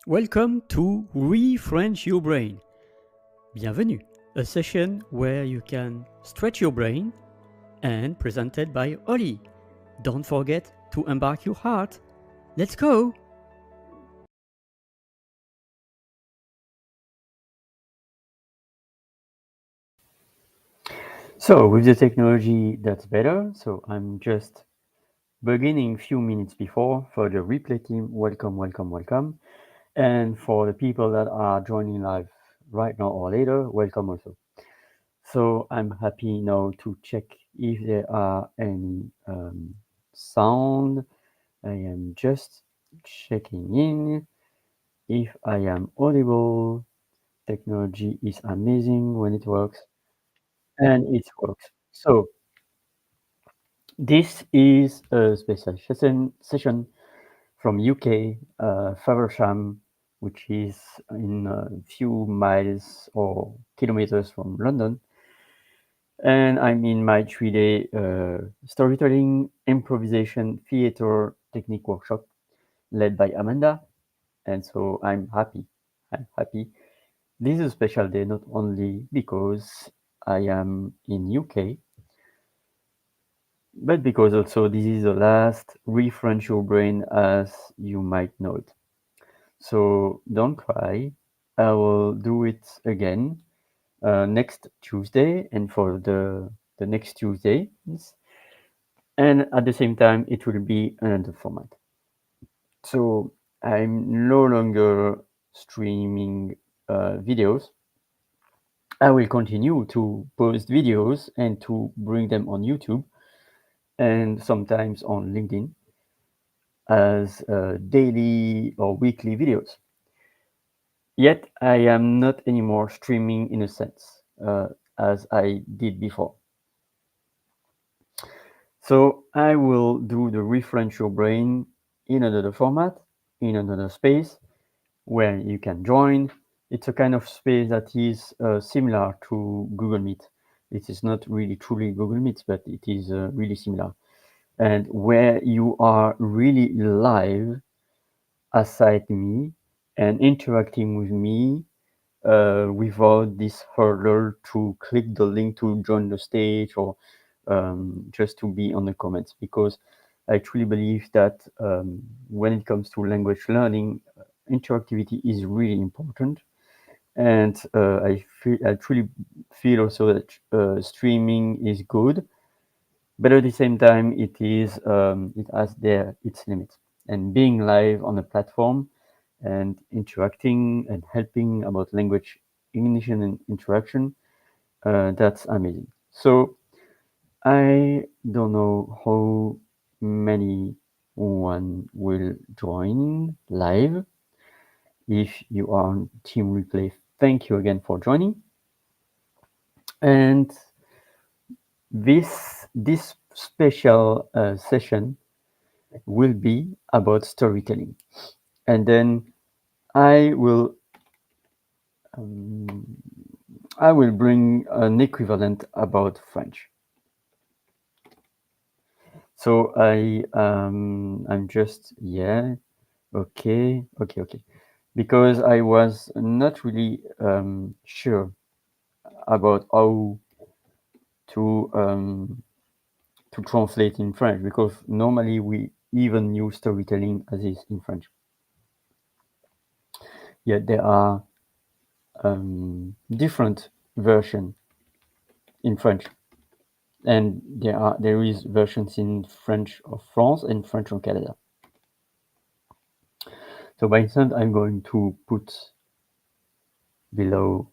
Welcome to ReFrench Your Brain. Bienvenue, a session where you can stretch your brain and presented by Oli. Don't forget to embark your heart. Let's go! So with the technology that's better, so I'm just beginning few minutes before. For the replay team, welcome. And for the people that are joining live right now or later, welcome also. So I'm happy now to check if there are any sound. I am just checking in if I am audible. Technology is amazing when it works, and it works. So this is a special session from UK, Faversham, which is in a few miles or kilometers from London. And I'm in my 3-day storytelling, improvisation, theater technique workshop led by Amanda. And so I'm happy. This is a special day, not only because I am in UK, but because also this is the last ReFrench Your Brain as you might know it. So don't cry. I will do it again next Tuesday and for the next Tuesday. And at the same time, it will be another format. So I'm no longer streaming videos. I will continue to post videos and to bring them on YouTube and sometimes on LinkedIn as daily or weekly videos. Yet I am not anymore streaming in a sense as I did before. So I will do the ReFrench Your Brain in another format, in another space where you can join. It's a kind of space that is similar to Google Meet. It is not really truly Google Meet, but it is really similar. And where you are really live aside me and interacting with me without this hurdle to click the link to join the stage or just to be on the comments, because I truly believe that when it comes to language learning, interactivity is really important. And I truly feel also that streaming is good, but at the same time, it has its limits. And being live on a platform and interacting and helping about language ignition and interaction, that's amazing. So I don't know how many one will join live. If you are on Team Replay, thank you again for joining. And this special session will be about storytelling, and then I will bring an equivalent about French. So I'm just okay, because I was not really sure about how to translate in French, because normally we even use storytelling as is in French. Yet there are different versions in French, and there is versions in French of France and French of Canada. So by instance, I'm going to put below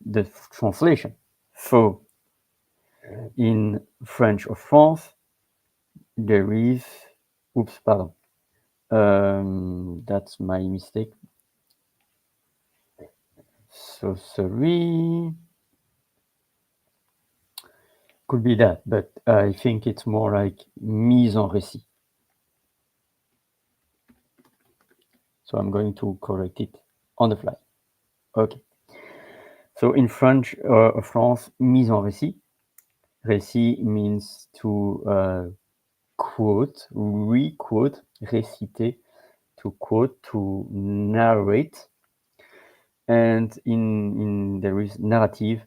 the translation. So in French of France, there is, oops, pardon, that's my mistake. So sorry. Could be that, but I think it's more like mise en récit. So I'm going to correct it on the fly. Okay. So in French, France, mise en récit. Récit means to quote, re-quote, réciter, to quote, to narrate. And in there is narrative,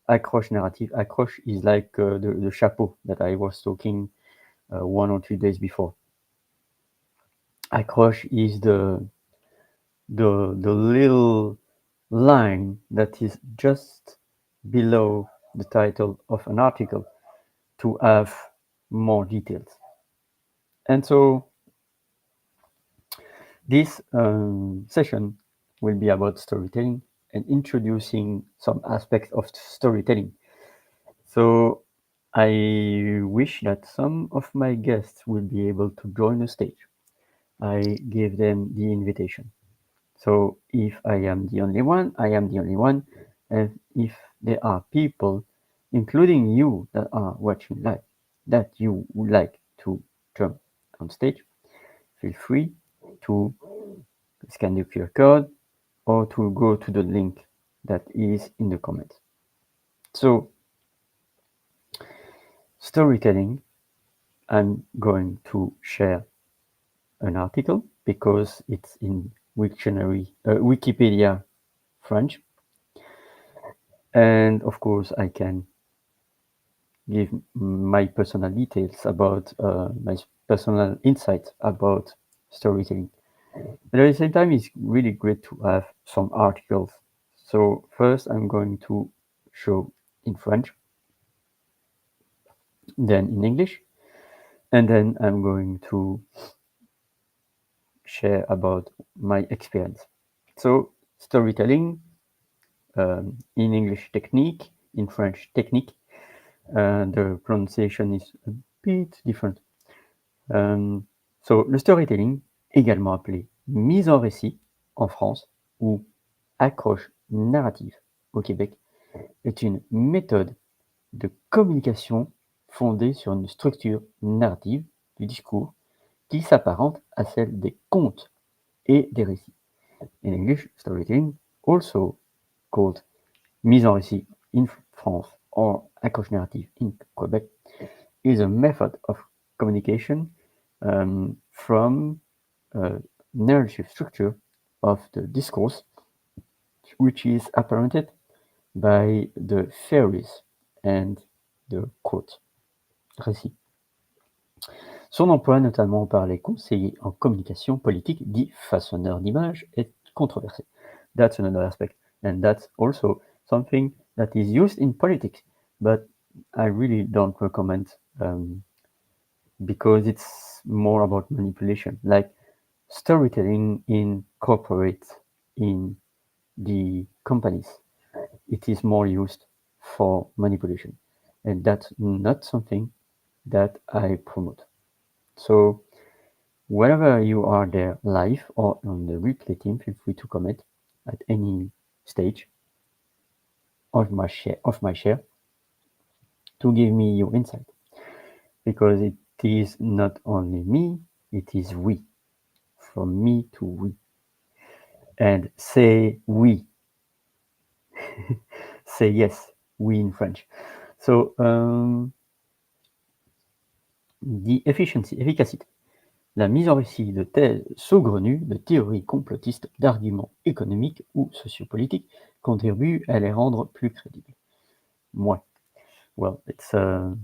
accroche narrative. Accroche is like the chapeau that I was talking 1 or 2 days before. Accroche is the little line that is just below the title of an article to have more details. And so this session will be about storytelling and introducing some aspects of storytelling. So I wish that some of my guests will be able to join the stage. I gave them the invitation. So if I am the only one, I am the only one. And if there are people, including you that are watching live, that you would like to jump on stage, feel free to scan the QR code or to go to the link that is in the comments. So storytelling, I'm going to share an article because it's in Wikipedia French. And of course, I can give my personal details about my personal insights about storytelling. But at the same time, it's really great to have some articles. So first, I'm going to show in French, then in English, and then I'm going to share about my experience. So storytelling, in English technique, in French technique. The pronunciation is a bit different. So le storytelling, également appelé mise en récit en France ou accroche narrative au Québec, est une méthode de communication fondée sur une structure narrative du discours qui s'apparente à celle des contes et des récits. In English, storytelling, also called mise en récit in France or accroche narrative in Quebec, is a method of communication from narrative structure of the discourse, which is apparented by the theories and the quote, récit. Son emploi, notamment par les conseillers en communication politique, dits façonneurs d'images, est controversé. That's another aspect. And that's also something that is used in politics, but I really don't recommend because it's more about manipulation, like storytelling in corporates, in the companies. It is more used for manipulation, and that's not something that I promote. So wherever you are there live or on the replay team, feel free to comment at any stage of my share to give me your insight, because it is not only me, it is we, from me to we. And say we, say yes, we in French. So the efficacité, la mise en récit de thèses saugrenues, de théories complotistes, d'arguments économiques ou sociopolitiques contribue à les rendre plus crédibles. Moi, well, it's a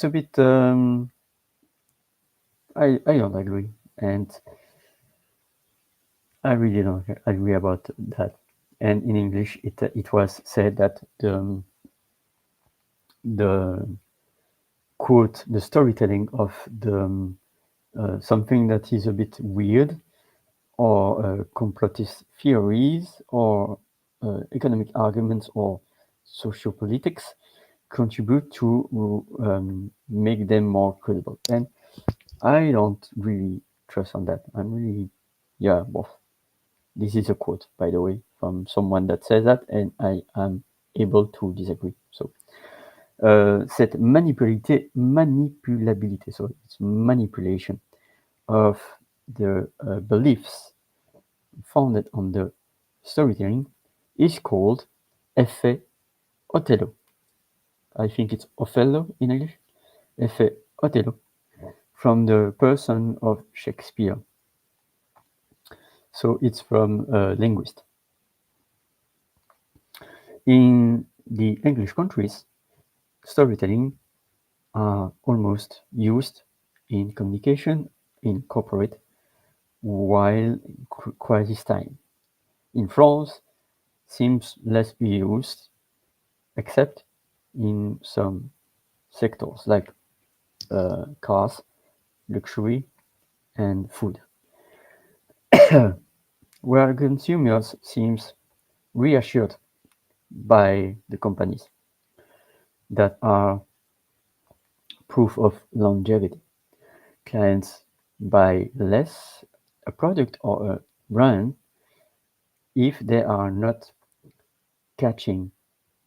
bit. I don't agree, and I really don't agree about that. And in English, it was said that the quote, the storytelling of the something that is a bit weird, or complotist theories, or economic arguments, or sociopolitics contribute to make them more credible. And I don't really trust on that. I'm really, well, this is a quote, by the way, from someone that says that, and I am able to disagree. So, cette manipulabilité, so it's manipulation of the beliefs founded on the storytelling is called effet Othello. I think it's Othello in English. Effet Othello. from the person of Shakespeare. So it's from a linguist. In the English countries, storytelling are almost used in communication in corporate, while crisis time. In France, seems less used, except in some sectors like cars, luxury, and food, where consumers seems reassured by the companies that are proof of longevity. Clients buy less a product or a brand if they are not catching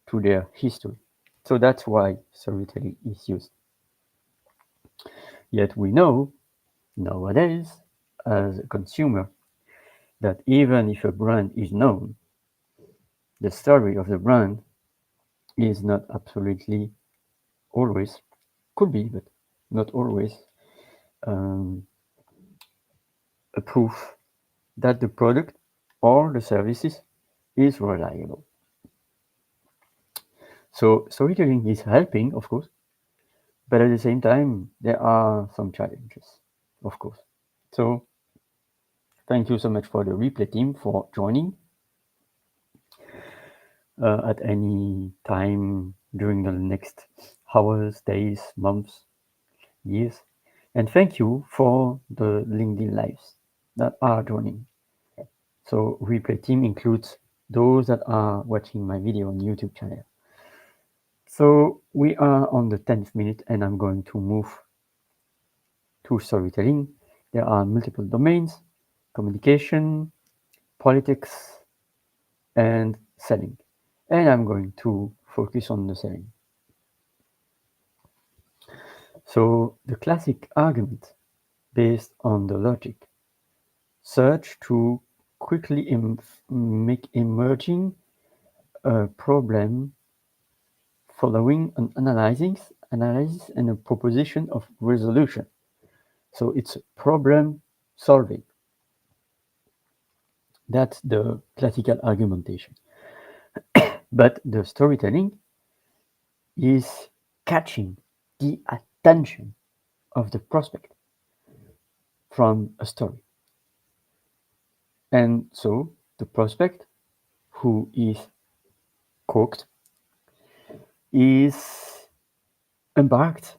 to their history. So that's why storytelling is used. Yet we know nowadays, as a consumer, that even if a brand is known, the story of the brand is not absolutely always, could be, but not always, um, a proof that the product or the services is reliable. So storytelling is helping, of course, but at the same time, there are some challenges, of course. So thank you so much for the replay team for joining at any time during the next hours, days, months, years. And thank you for the LinkedIn lives that are joining. So replay team includes those that are watching my video on YouTube channel. So we are on the 10th minute and I'm going to move to storytelling. There are multiple domains: communication, politics, and selling. And I'm going to focus on the selling. So the classic argument based on the logic search to quickly make emerging a problem following an analysis and a proposition of resolution. So it's problem solving. That's the classical argumentation. But the storytelling is catching the attention of the prospect from a story. And so the prospect who is cooked is embarked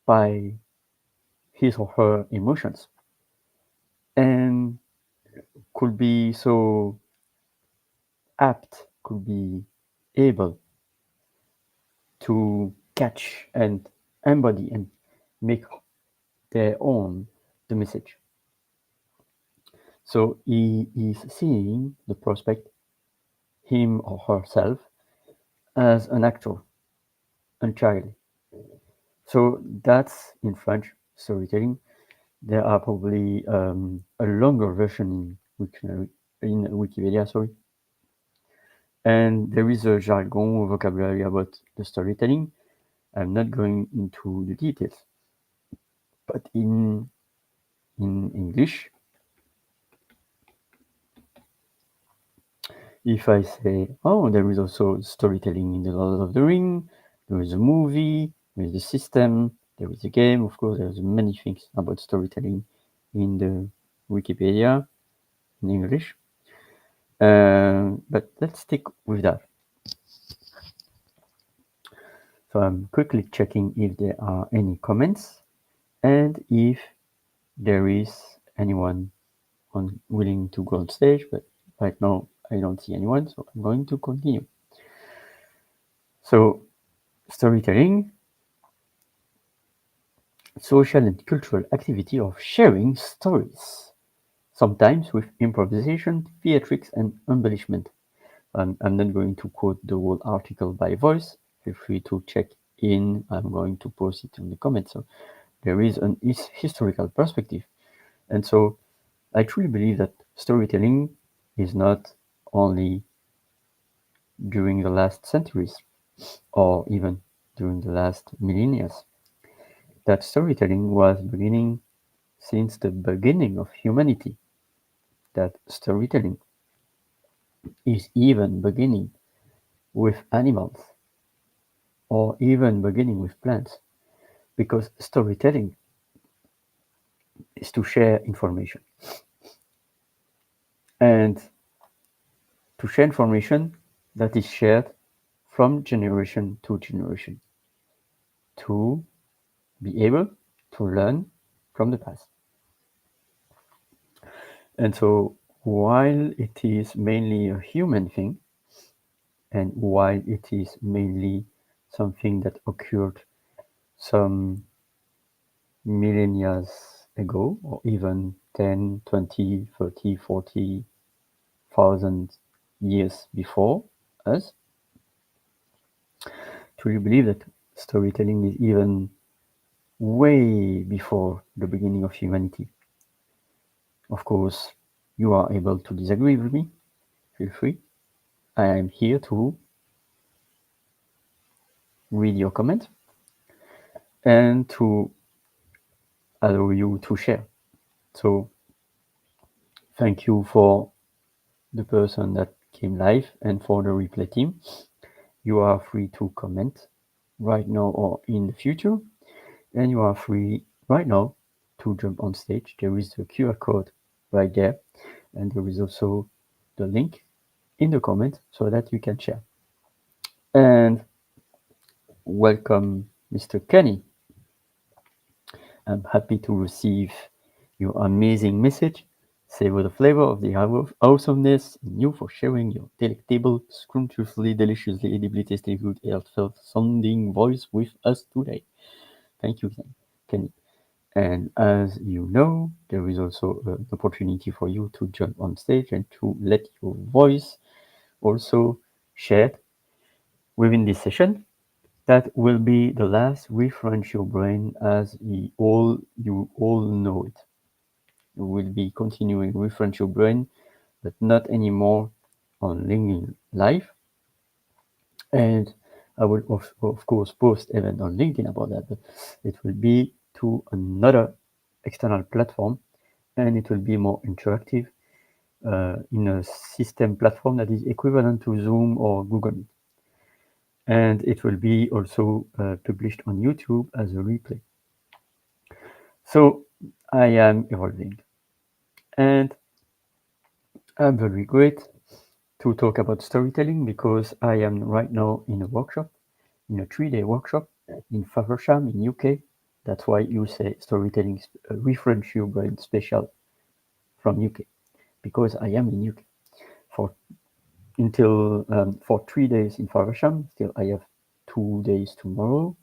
by his or her emotions and could be so apt, could be able to catch and embody and make their own the message. So he is seeing the prospect, him or herself, as an actor entirely. So that's in French storytelling. There are probably a longer version in Wikipedia, sorry. And there is a jargon vocabulary about the storytelling. I'm not going into the details, but in English, if I say, oh, there is also storytelling in the Lord of the Ring, there is a movie, there is a system, there is a game, of course, there's many things about storytelling in the Wikipedia in English. But let's stick with that. So I'm quickly checking if there are any comments and if there is anyone willing to go on stage, but right now I don't see anyone, so I'm going to continue. So storytelling, social and cultural activity of sharing stories, sometimes with improvisation, theatrics, and embellishment. I'm not going to quote the whole article by voice. Feel free to check in. I'm going to post it in the comments. So there is an historical perspective. And so I truly believe that storytelling is not only during the last centuries or even during the last millennia. that storytelling was beginning since the beginning of humanity, that storytelling is even beginning with animals or even beginning with plants, because storytelling is to share information. And to share information that is shared from generation to generation, to be able to learn from the past. And so, while it is mainly a human thing, and while it is mainly something that occurred some millennia ago, or even 10, 20, 30, 40,000 years before us, do you believe that storytelling is even way before the beginning of humanity? Of course, you are able to disagree with me. Feel free. I am here to read your comment and to allow you to share. So, thank you for the person that came live and for the replay team. You are free to comment right now or in the future, and you are free right now to jump on stage. There is the QR code right there, and there is also the link in the comment so that you can share. And welcome, Mr. Kenny. I'm happy to receive your amazing message. Savor the flavor of the awesomeness in you for sharing your delectable, scrumptiously, deliciously, edibly tasty, good, heartfelt sounding voice with us today. Thank you, Kenny. And as you know, there is also an opportunity for you to jump on stage and to let your voice also shared within this session. That will be the last Refrench Your Brain as you all know it. We will be continuing Refrench Your Brain, but not anymore on LinkedIn Live. And I will of course post event on LinkedIn about that, but it will be to another external platform, and it will be more interactive in a system platform that is equivalent to Zoom or Google Meet. And it will be also published on YouTube as a replay. So I am evolving, and I'm very great to talk about storytelling because I am right now in a workshop, in a 3-day workshop in Faversham in UK. That's why you say storytelling refresh your brain special from UK, because I am in UK for for 3 days in Faversham. Still, I have 2 days tomorrow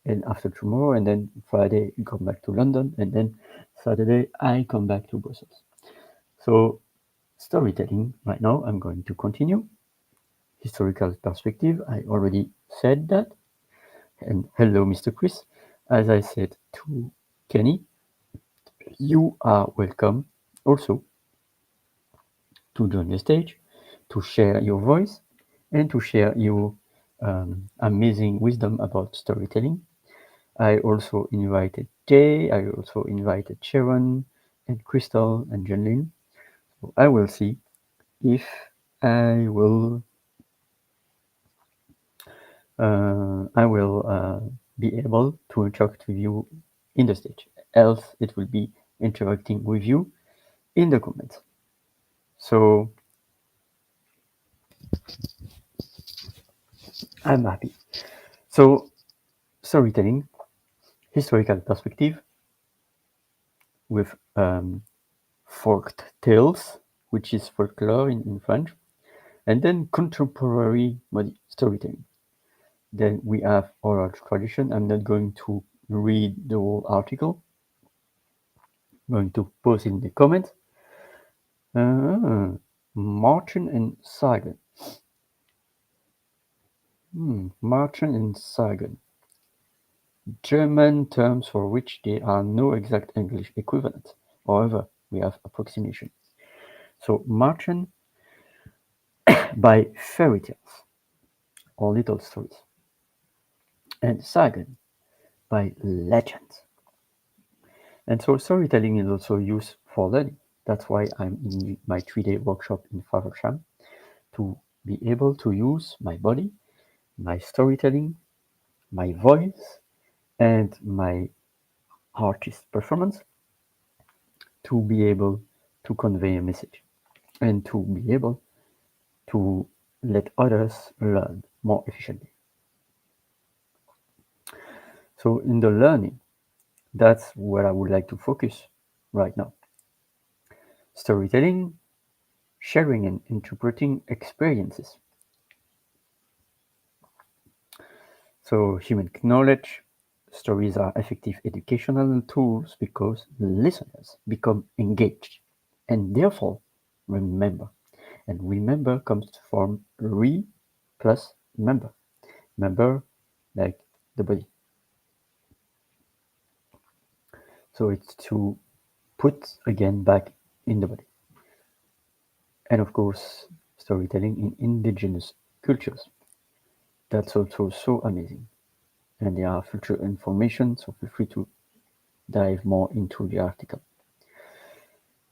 and after tomorrow, and then Friday you come back to London, and then Saturday I come back to Brussels. So storytelling right now, I'm going to continue. Historical perspective, I already said that. And hello, Mr. Chris. As I said to Kenny, you are welcome also to join the stage, to share your voice, and to share your amazing wisdom about storytelling. I also invited Jay, I also invited Sharon and Crystal and Janine. So I will see if I will be able to interact with you in the stage. Else, it will be interacting with you in the comments. So I'm happy. So storytelling, historical perspective with forked tales, which is folklore in French, and then contemporary storytelling. Then we have oral tradition. I'm not going to read the whole article. I'm going to post in the comments. Marchen and Sagen. Marchen and Sagen. German terms for which there are no exact English equivalent. However, we have approximation. So Marchen by fairy tales or little stories. And Sagen by legends. And so storytelling is also used for learning. That's why I'm in my 3-day workshop in Faversham, to be able to use my body, my storytelling, my voice, and my artist performance to be able to convey a message and to be able to let others learn more efficiently. So in the learning, that's where I would like to focus right now. Storytelling, sharing and interpreting experiences. So human knowledge, stories are effective educational tools because listeners become engaged and therefore remember. And remember comes from re plus member. Member like the body. So it's to put again back in the body. And of course, storytelling in indigenous cultures. That's also so amazing. And there are future information, so feel free to dive more into the article.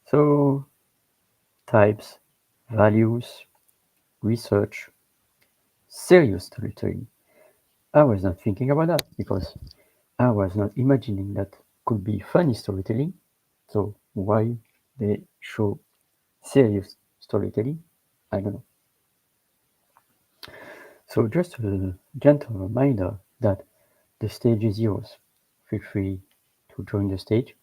So, types, values, research, serious storytelling. I was not thinking about that because I was not imagining that could be funny storytelling. So why they show serious storytelling? I don't know. So just a gentle reminder that the stage is yours. Feel free to join the stage.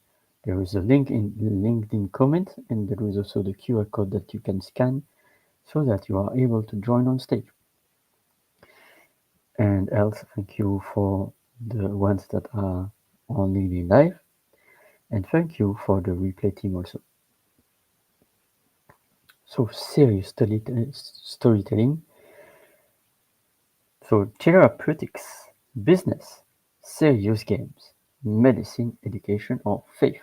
There is a link in the LinkedIn comment, and there is also the QR code that you can scan so that you are able to join on stage. And else, thank you for the ones that are on LinkedIn Live, and thank you for the replay team also. So serious storytelling. So therapeutics, business, serious games, medicine, education, or faith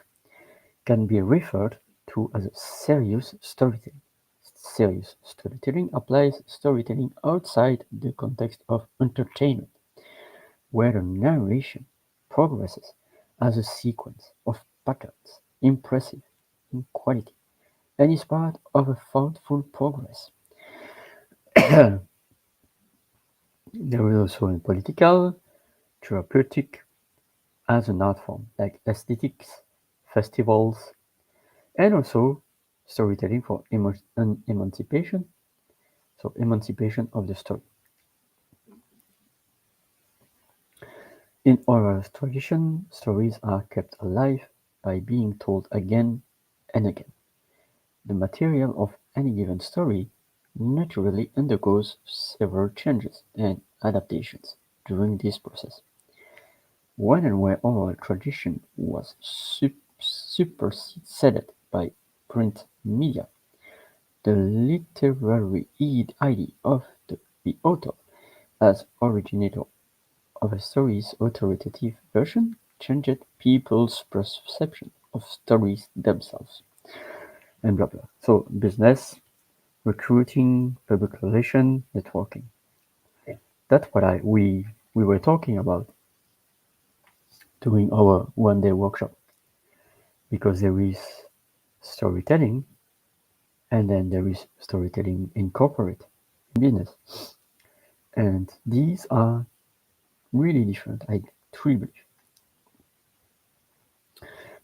can be referred to as serious storytelling. Serious storytelling applies storytelling outside the context of entertainment, where the narration progresses as a sequence of patterns, impressive in quality, and is part of a thoughtful progress. There is also in political, therapeutic, as an art form, like aesthetics, festivals, and also storytelling for emancipation, so emancipation of the story. In oral tradition, stories are kept alive by being told again and again. The material of any given story naturally undergoes several changes and adaptations during this process. When and where oral tradition was superseded by print media, the literary idea of the author as originator of a story's authoritative version changed people's perception of stories themselves, and blah blah. So business, recruiting, public relation, networking. That's what we were talking about during our 1-day workshop, because there is storytelling and then there is storytelling in corporate business, and these are really different. I truly believe,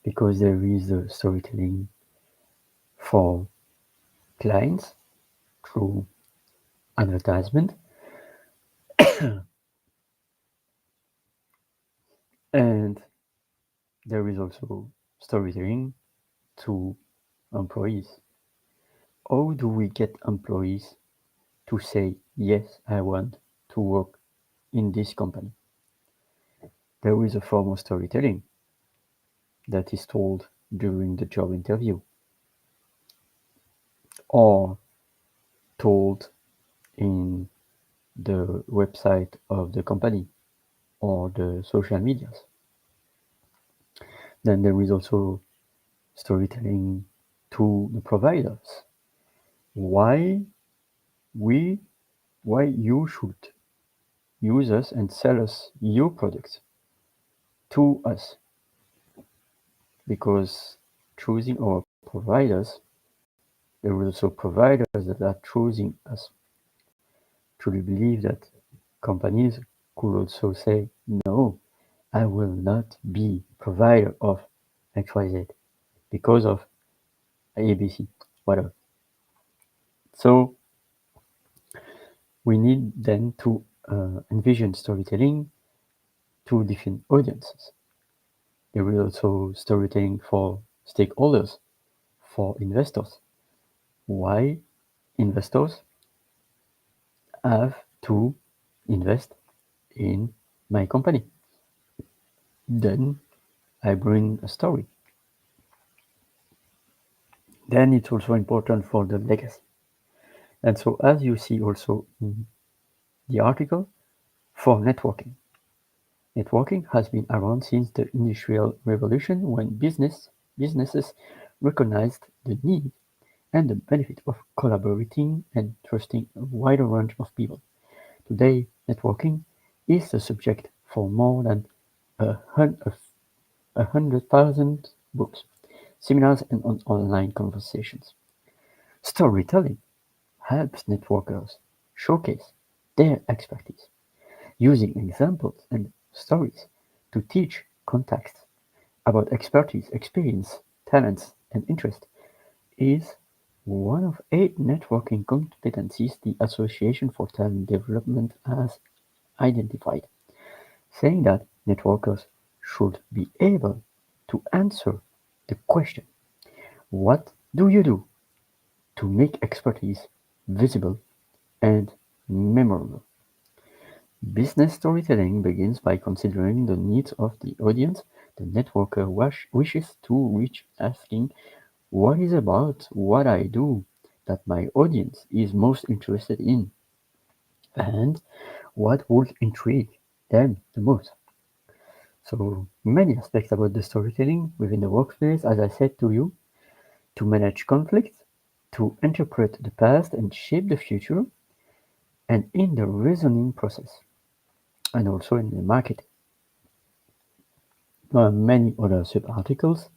because there is a storytelling for clients through advertisement, and there is also storytelling to employees. How do we get employees to say, yes, I want to work in this company? There is a form of storytelling that is told during the job interview, or told in the website of the company or the social medias. Then there is also storytelling to the providers. Why we why you should use us and sell us your products. to us, because choosing our providers, there will also providers that are choosing us. Truly believe that companies could also say, no, I will not be provider of XYZ because of ABC, whatever. So we need then to envision storytelling to different audiences. There is also storytelling for stakeholders, for investors. Why investors have to invest in my company? Then I bring a story. Then it's also important for the legacy. And so, as you see also in the article, for networking. Networking has been around since the Industrial Revolution, when businesses recognized the need and the benefit of collaborating and trusting a wider range of people. Today, networking is the subject for more than 100,000 books, seminars, and online conversations. Storytelling helps networkers showcase their expertise, using examples and stories to teach context about expertise, experience, talents, and interest is one of 8 networking competencies the Association for Talent Development has identified, saying that networkers should be able to answer the question, what do you do to make expertise visible and memorable? Business storytelling begins by considering the needs of the audience the networker wishes to reach, asking, what is about what I do that my audience is most interested in, and what would intrigue them the most? So, many aspects about the storytelling within the workplace, as I said to you, to manage conflict, to interpret the past and shape the future, and in the reasoning process, and also in the marketing. There are many other sub-articles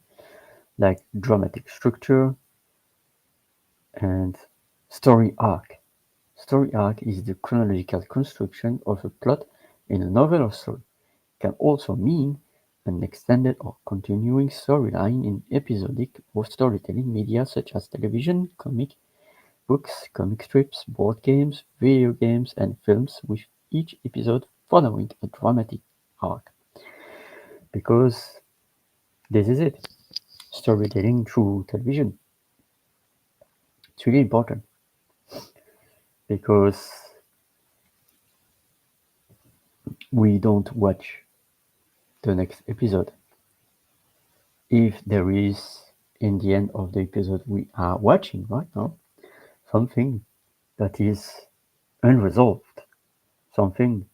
like dramatic structure and story arc. Story arc is the chronological construction of a plot in a novel or story. It can also mean an extended or continuing storyline in episodic or storytelling media such as television, comic books, comic strips, board games, video games, and films, with each episode following a dramatic arc. Because this is it. Storytelling through television. It's really important because we don't watch the next episode. If there is, in the end of the episode we are watching right now, something that is unresolved, something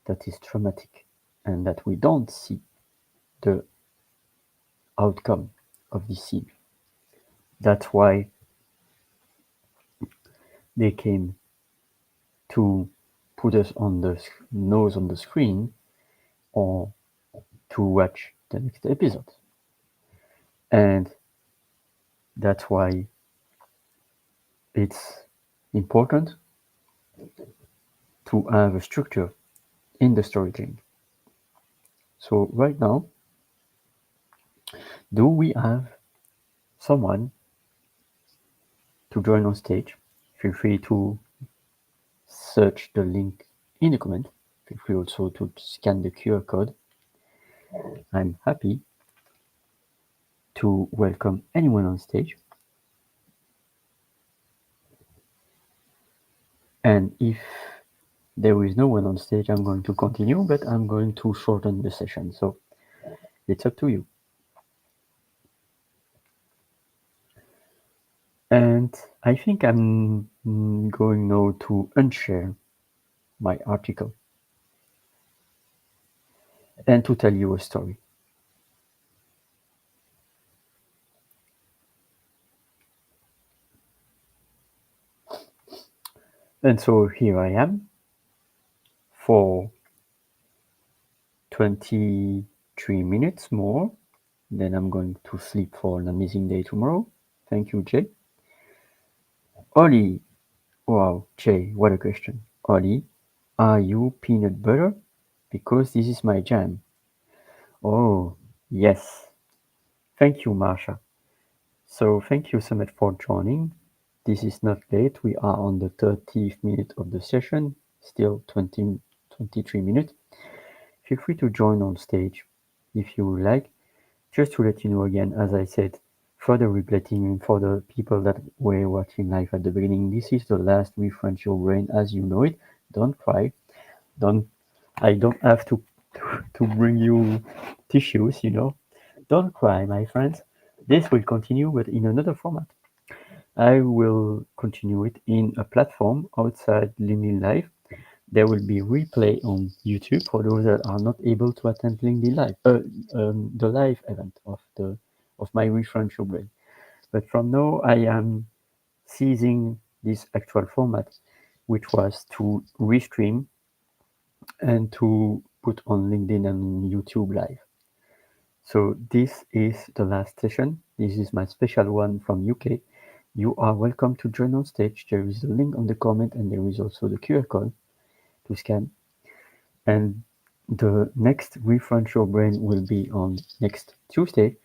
that is traumatic, and that we don't see the outcome of the scene. That's why they came to put us on the nose on the screen or to watch the next episode. And that's why it's important to have a structure in the storytelling. So right now, do we have someone to join on stage? Feel free to search the link in the comment. Feel free also to scan the QR code. I'm happy to welcome anyone on stage. And if there is no one on stage, I'm going to continue, but I'm going to shorten the session. So it's up to you. And I think I'm going now to unshare my article and to tell you a story. And so here I am for 23 3 minutes more. Then I'm going to sleep for an amazing day tomorrow. Thank you, Jay. Ollie, wow, Jay, what a question. Ollie, are you peanut butter? Because this is my jam. Oh, yes. Thank you, Marsha. So thank you so much for joining. This is not late. We are on the 30th minute of the session, still 23 minutes. Feel free to join on stage if you like. Just to let you know again, as I said, for the replating for the people that were watching live at the beginning, this is the last Refrench Your Brain as you know it. Don't cry. Don't I don't have to bring you tissues, you know. Don't cry, my friends. This will continue but in another format. I will continue it in a platform outside LinkedIn Live. There will be replay on YouTube for those that are not able to attend LinkedIn Live, the live event of my Refrench Your Brain. But from now, I am seizing this actual format, which was to restream and to put on LinkedIn and YouTube Live. So this is the last session. This is my special one from UK. You are welcome to join on stage. There is a link on the comment and there is also the QR code to scan. And the next Refresh Your Brain will be on next Tuesday.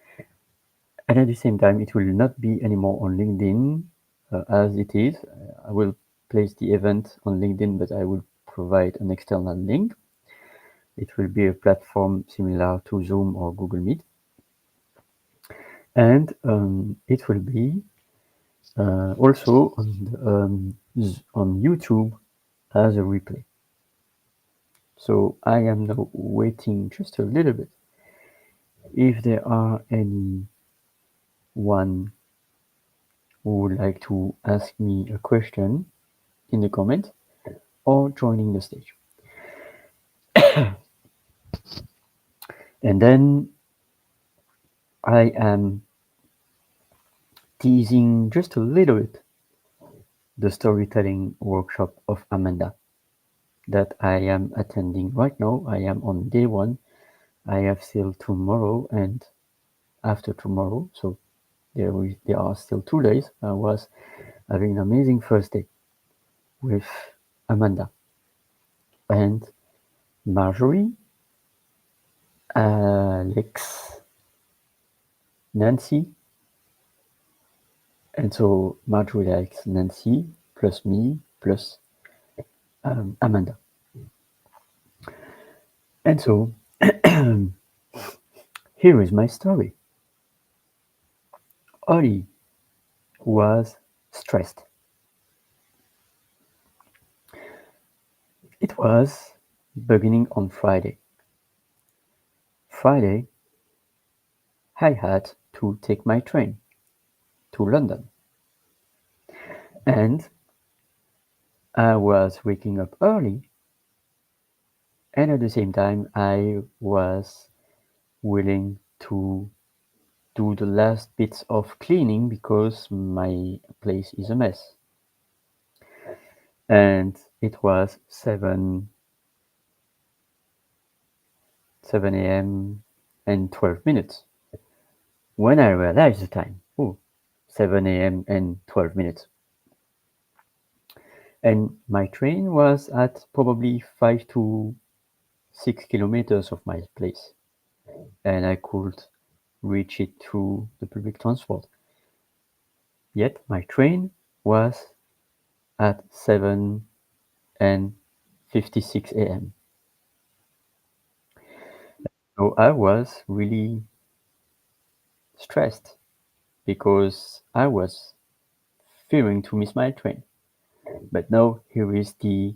And at the same time, it will not be anymore on LinkedIn as it is. I will place the event on LinkedIn, but I will provide an external link. It will be a platform similar to Zoom or Google Meet. And it will be also on YouTube as a replay. So I am now waiting just a little bit. If there are anyone who would like to ask me a question in the comment or joining the stage. And then I am teasing just a little bit the storytelling workshop of Amanda that I am attending right now. I am on day one. I have still tomorrow and after tomorrow, so there are still 2 days. I was having an amazing first day with Amanda and Marjorie, Alex, Nancy, and so Marjorie, Alex, Nancy, plus me, plus Amanda. And so here is my story. Ollie was stressed. It was beginning on Friday. Friday, I had to take my train to London. And I was waking up early, and at the same time, I was willing to do the last bits of cleaning because my place is a mess. And it was 7 a.m. and 12 minutes when I realized the time. Oh, 7 a.m. and 12 minutes. And my train was at probably 5 to 6 kilometers of my place. And I could reach it through the public transport. Yet my train was at 7 and 56 a.m. So I was really stressed because I was fearing to miss my train. But now here is the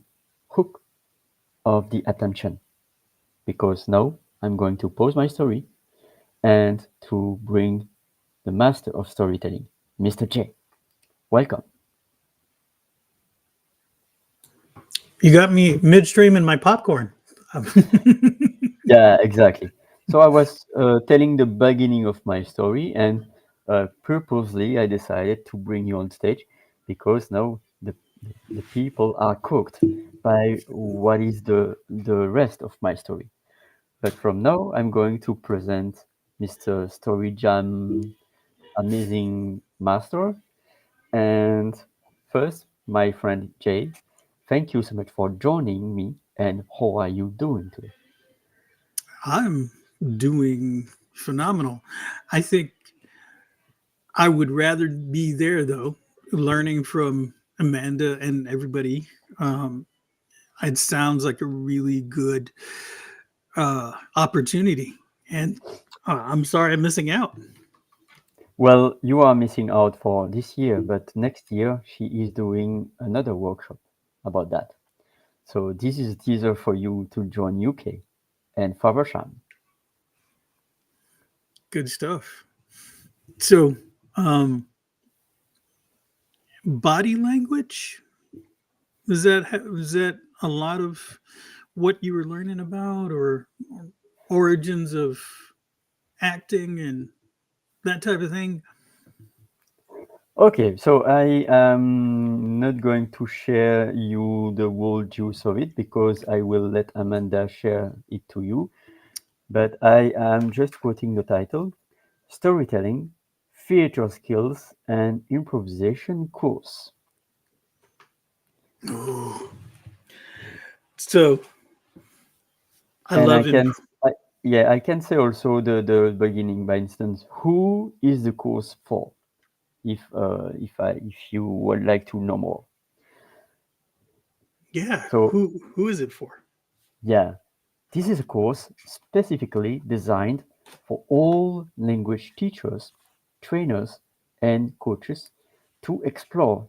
hook of the attention, because now I'm going to pause my story and to bring the master of storytelling, Mr. J. Welcome. You got me midstream in my popcorn. Yeah, exactly. So I was telling the beginning of my story, and purposely I decided to bring you on stage because now the people are cooked by what is the rest of my story. But from now, I'm going to present Mr. Story Jam Amazing Master. And first, my friend Jay, thank you so much for joining me. And how are you doing today? I'm doing phenomenal. I think I would rather be there though, learning from Amanda and everybody. Um, it sounds like a really good opportunity, and I'm sorry I'm missing out. Well, you are missing out for this year, but next year she is doing another workshop about that. So this is a teaser for you to join UK and Faversham. Good stuff. So, um, body language is that a lot of what you were learning about, or origins of acting and that type of thing? Okay, so I am not going to share you the whole juice of it because I will let Amanda share it to you. But I am just quoting the title: Storytelling, Theater Skills, and Improvisation Course. Oh, so I And I love can, improv. I, yeah, I can say also the beginning, by instance, who is the course for? If you would like to know more. Yeah, So who is it for? yeah, this is a course specifically designed for all language teachers, trainers, and coaches to explore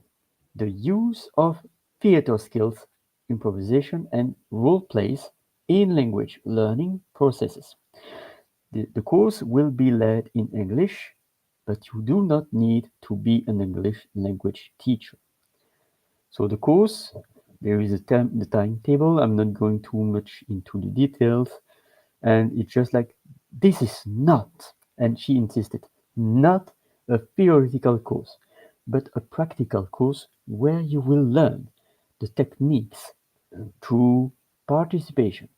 the use of theater skills, improvisation, and role plays in language learning processes. The course will be led in English, but you do not need to be an English language teacher. So the course, there is the timetable. I'm not going too much into the details, and it's just like this is not, and she insisted, not a theoretical course, but a practical course where you will learn the techniques through participation.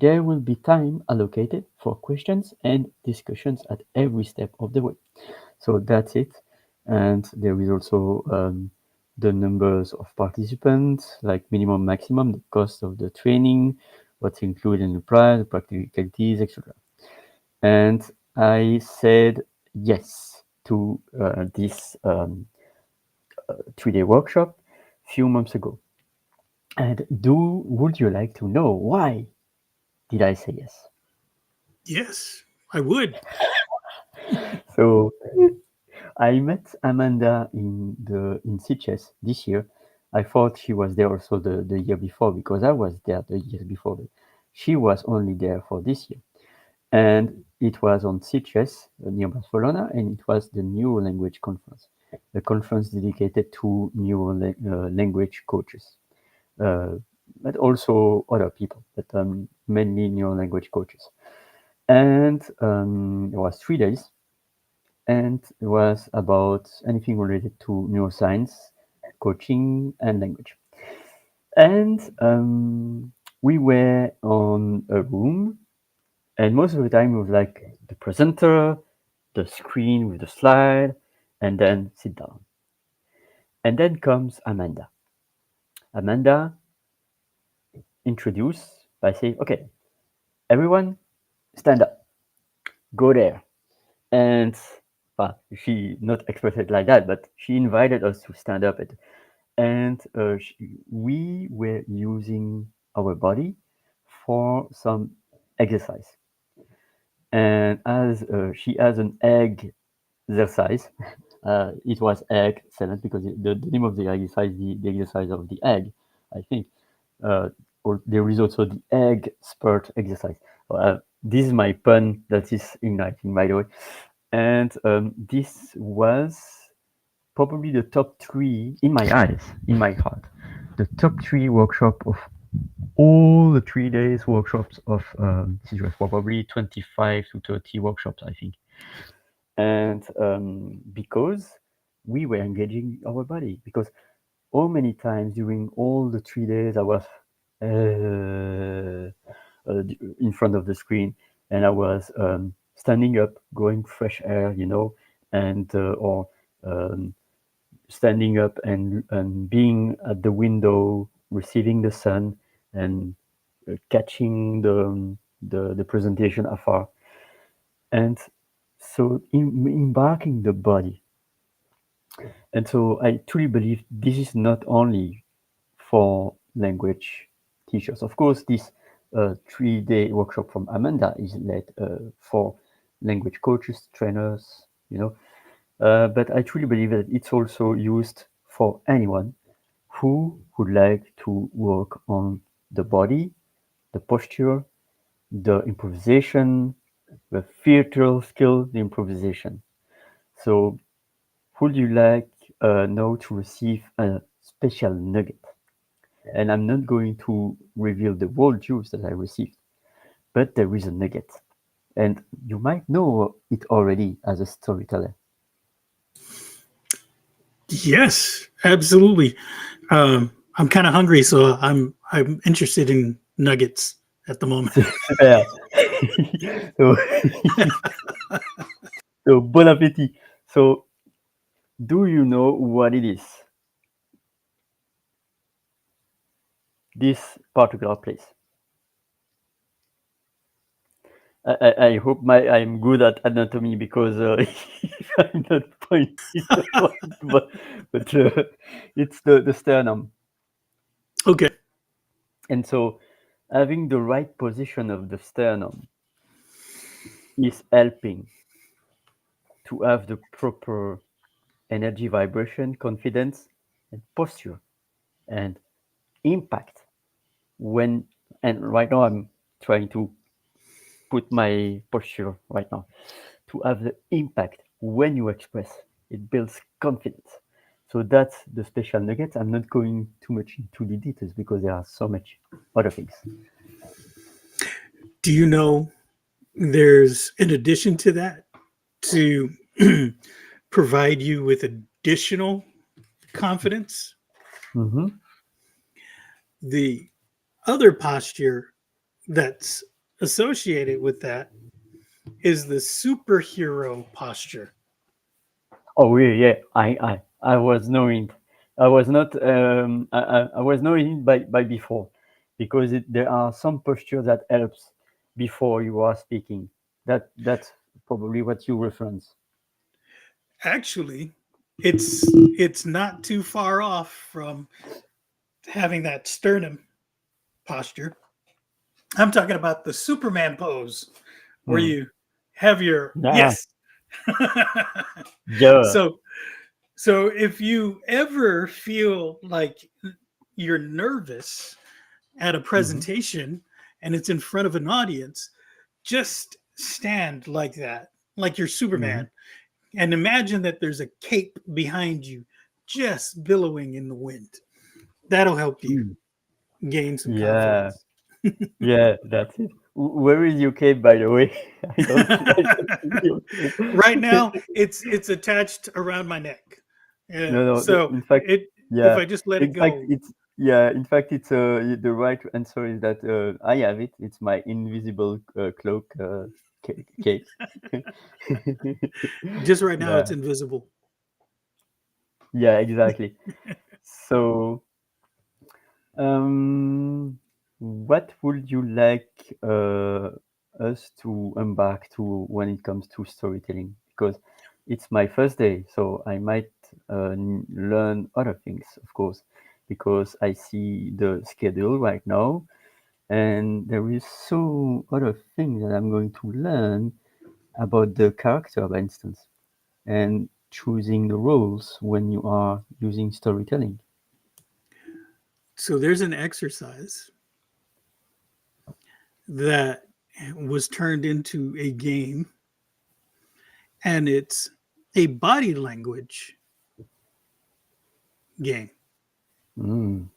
There will be time allocated for questions and discussions at every step of the way. So that's it. And there is also the numbers of participants, like minimum, maximum, the cost of the training, what's included in the price, the practicalities, etc. And I said yes to this 3-day workshop few months ago. And would you like to know why did I say yes? Yes, I would. So I met Amanda in Sitges this year. I thought she was there also the year before because I was there the year before. But she was only there for this year. And it was on Sitges near Barcelona, and it was the Neuro Language Conference, a conference dedicated to language coaches, uh, but also other people, but mainly neuro language coaches. And it was 3 days, and it was about anything related to neuroscience, coaching, and language. And we were on a room, and most of the time it was like the presenter, the screen with the slide, and then sit down. And then comes Amanda. Amanda introduced by saying, "Okay, everyone, stand up, go there." And she not expressed it like that, but she invited us to stand up and we were using our body for some exercise. And as she has an egg exercise, it was egg excellent because the name of the exercise, the exercise of the egg, I think. Uh, or there is also the egg spurt exercise. This is my pun that is igniting, by the way. And this was probably the top three in my eyes, in my heart, the top three workshop of all the 3 days workshops of CGS, probably 25 to 30 workshops, I think. And because we were engaging our body, because how many times during all the 3 days I was, in front of the screen, and I was standing up, going fresh air, and or um, standing up and being at the window, receiving the sun, and catching the presentation afar. And so embarking the body. And so I truly believe this is not only for language teachers. Of course, this 3-day workshop from Amanda is led for language coaches, trainers, but I truly believe that it's also used for anyone who would like to work on the body, the posture, the improvisation, the theatrical skill, the improvisation. So, would you like now to receive a special nugget? And I'm not going to reveal the whole juice that I received, but there is a nugget. And you might know it already as a storyteller. Yes, absolutely. I'm kind of hungry, so I'm interested in nuggets at the moment. Super. so, so, bon appétit. So, do you know what it is? This particular place. I hope I'm good at anatomy because if I'm not pointing right, but it's the sternum. Okay. And so having the right position of the sternum is helping to have the proper energy, vibration, confidence, and posture and impact when. And right now, I'm trying to put my posture right now to have the impact when you express. It builds confidence. So that's the special nugget. I'm not going too much into the details because there are so much other things. Do you know there's in addition to that to provide you with additional confidence? Mm-hmm. The other posture that's associated with that is the superhero posture. Oh yeah, yeah. I was knowing. I was not. I was knowing it by before, because there are some postures that helps before you are speaking. That's probably what you reference. Actually, it's not too far off from having that sternum posture. I'm talking about the Superman pose where Hmm. you have your Yeah. yes. Yeah. so so if you ever feel like you're nervous at a Mm-hmm. presentation and it's in front of an audience, just stand like that, like you're Mm-hmm. Superman, and imagine that there's a cape behind you just billowing in the wind. That'll help you Mm. gain some Yeah. confidence. Yeah. That's it. Where is your cape, by the way? I don't see. I don't see your Right cape. now, it's attached around my neck. No, no. So In fact, it if yeah. I just let it In fact, go, it's yeah. In fact, it's the right answer is that I have it. It's my invisible cloak cape. just right now, it's Yeah, invisible. yeah, exactly. So, what would you like us to embark to when it comes to storytelling? Because it's my first day, so I might learn other things, of course, because I see the schedule right now, and there is so other things that I'm going to learn about the character, for instance, and choosing the roles when you are using storytelling. So there's an exercise that was turned into a game, and it's a body language game. Mm.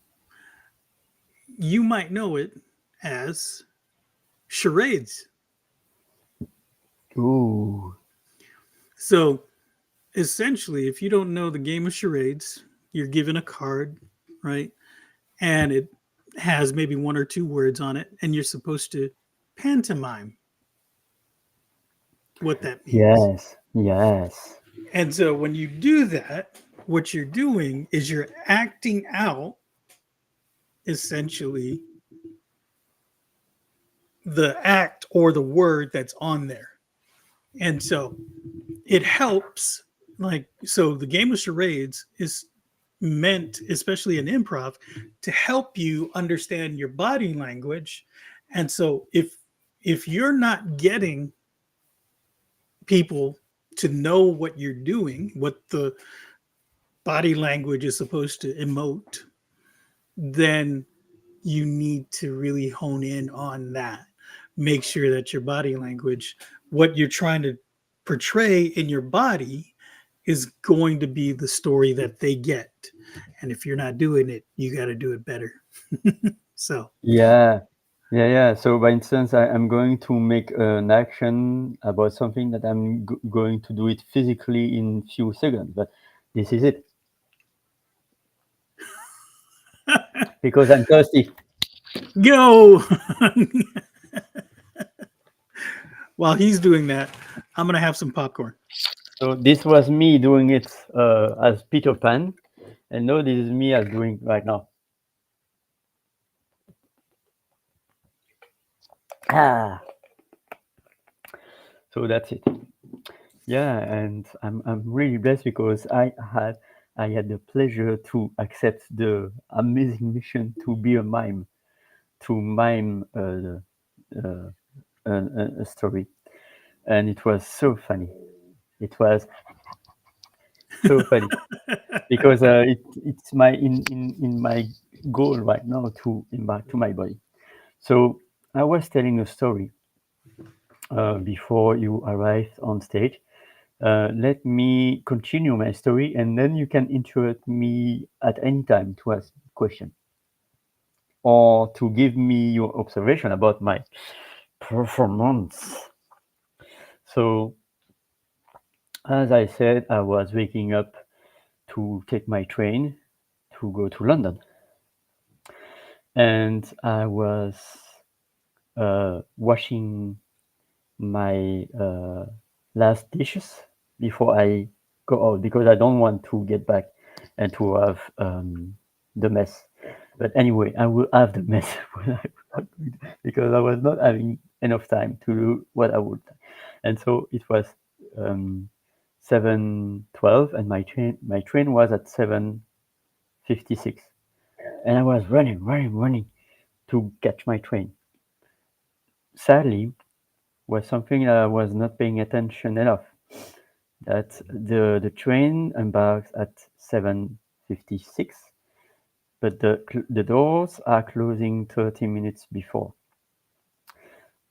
You might know it as charades. Ooh. So essentially, if you don't know the game of charades, you're given a card, right? And has maybe one or two words on it, and you're supposed to pantomime what that means. Yes, yes, And so when you do that, what you're doing is you're acting out essentially the act or the word that's on there. And so it helps, like, so the game of charades is meant, especially in improv, to help you understand your body language. And so if you're not getting people to know what you're doing, what the body language is supposed to emote, then you need to really hone in on that. Make sure that your body language, what you're trying to portray in your body, is going to be the story that they get. And if you're not doing it, you got to do it better. So, yeah, yeah. So, by instance, I'm going to make an action about something that I'm going to do it physically in few seconds, but this is it because I'm thirsty. go. While he's doing that, I'm going to have some popcorn. So this was me doing it as Peter Pan, and now this is me as doing right now. Ah, so that's it. Yeah, and I'm really blessed because I had the pleasure to accept the amazing mission to be a mime, to mime a story, and it was so funny. It was so funny because it's my in my goal right now to embark to my body. So I was telling a story before you arrived on stage. Let me continue my story, and then you can interrupt me at any time to ask question or to give me your observation about my performance. So, as I said, I was waking up to take my train to go to London, and I was washing my last dishes before I go out because I don't want to get back and to have the mess. But anyway, I will have the mess when because I was not having enough time to do what I would. And so it was 7:12, and my train was at 7:56, and I was running to catch my train. Sadly, was something that I was not paying attention enough. That the train embarks at 7:56, but the doors are closing 30 minutes before.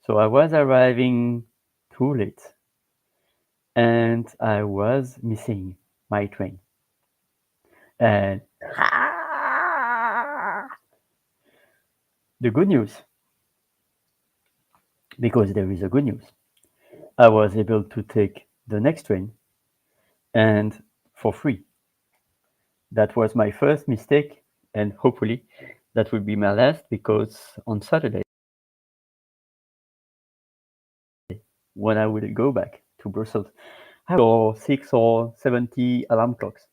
So I was arriving too late, and I was missing my train. And the good news, because there is a good news, I was able to take the next train and for free. That was my first mistake, and hopefully that will be my last because on Saturday, when I will go back to Brussels, I will 6 or 70 alarm clocks,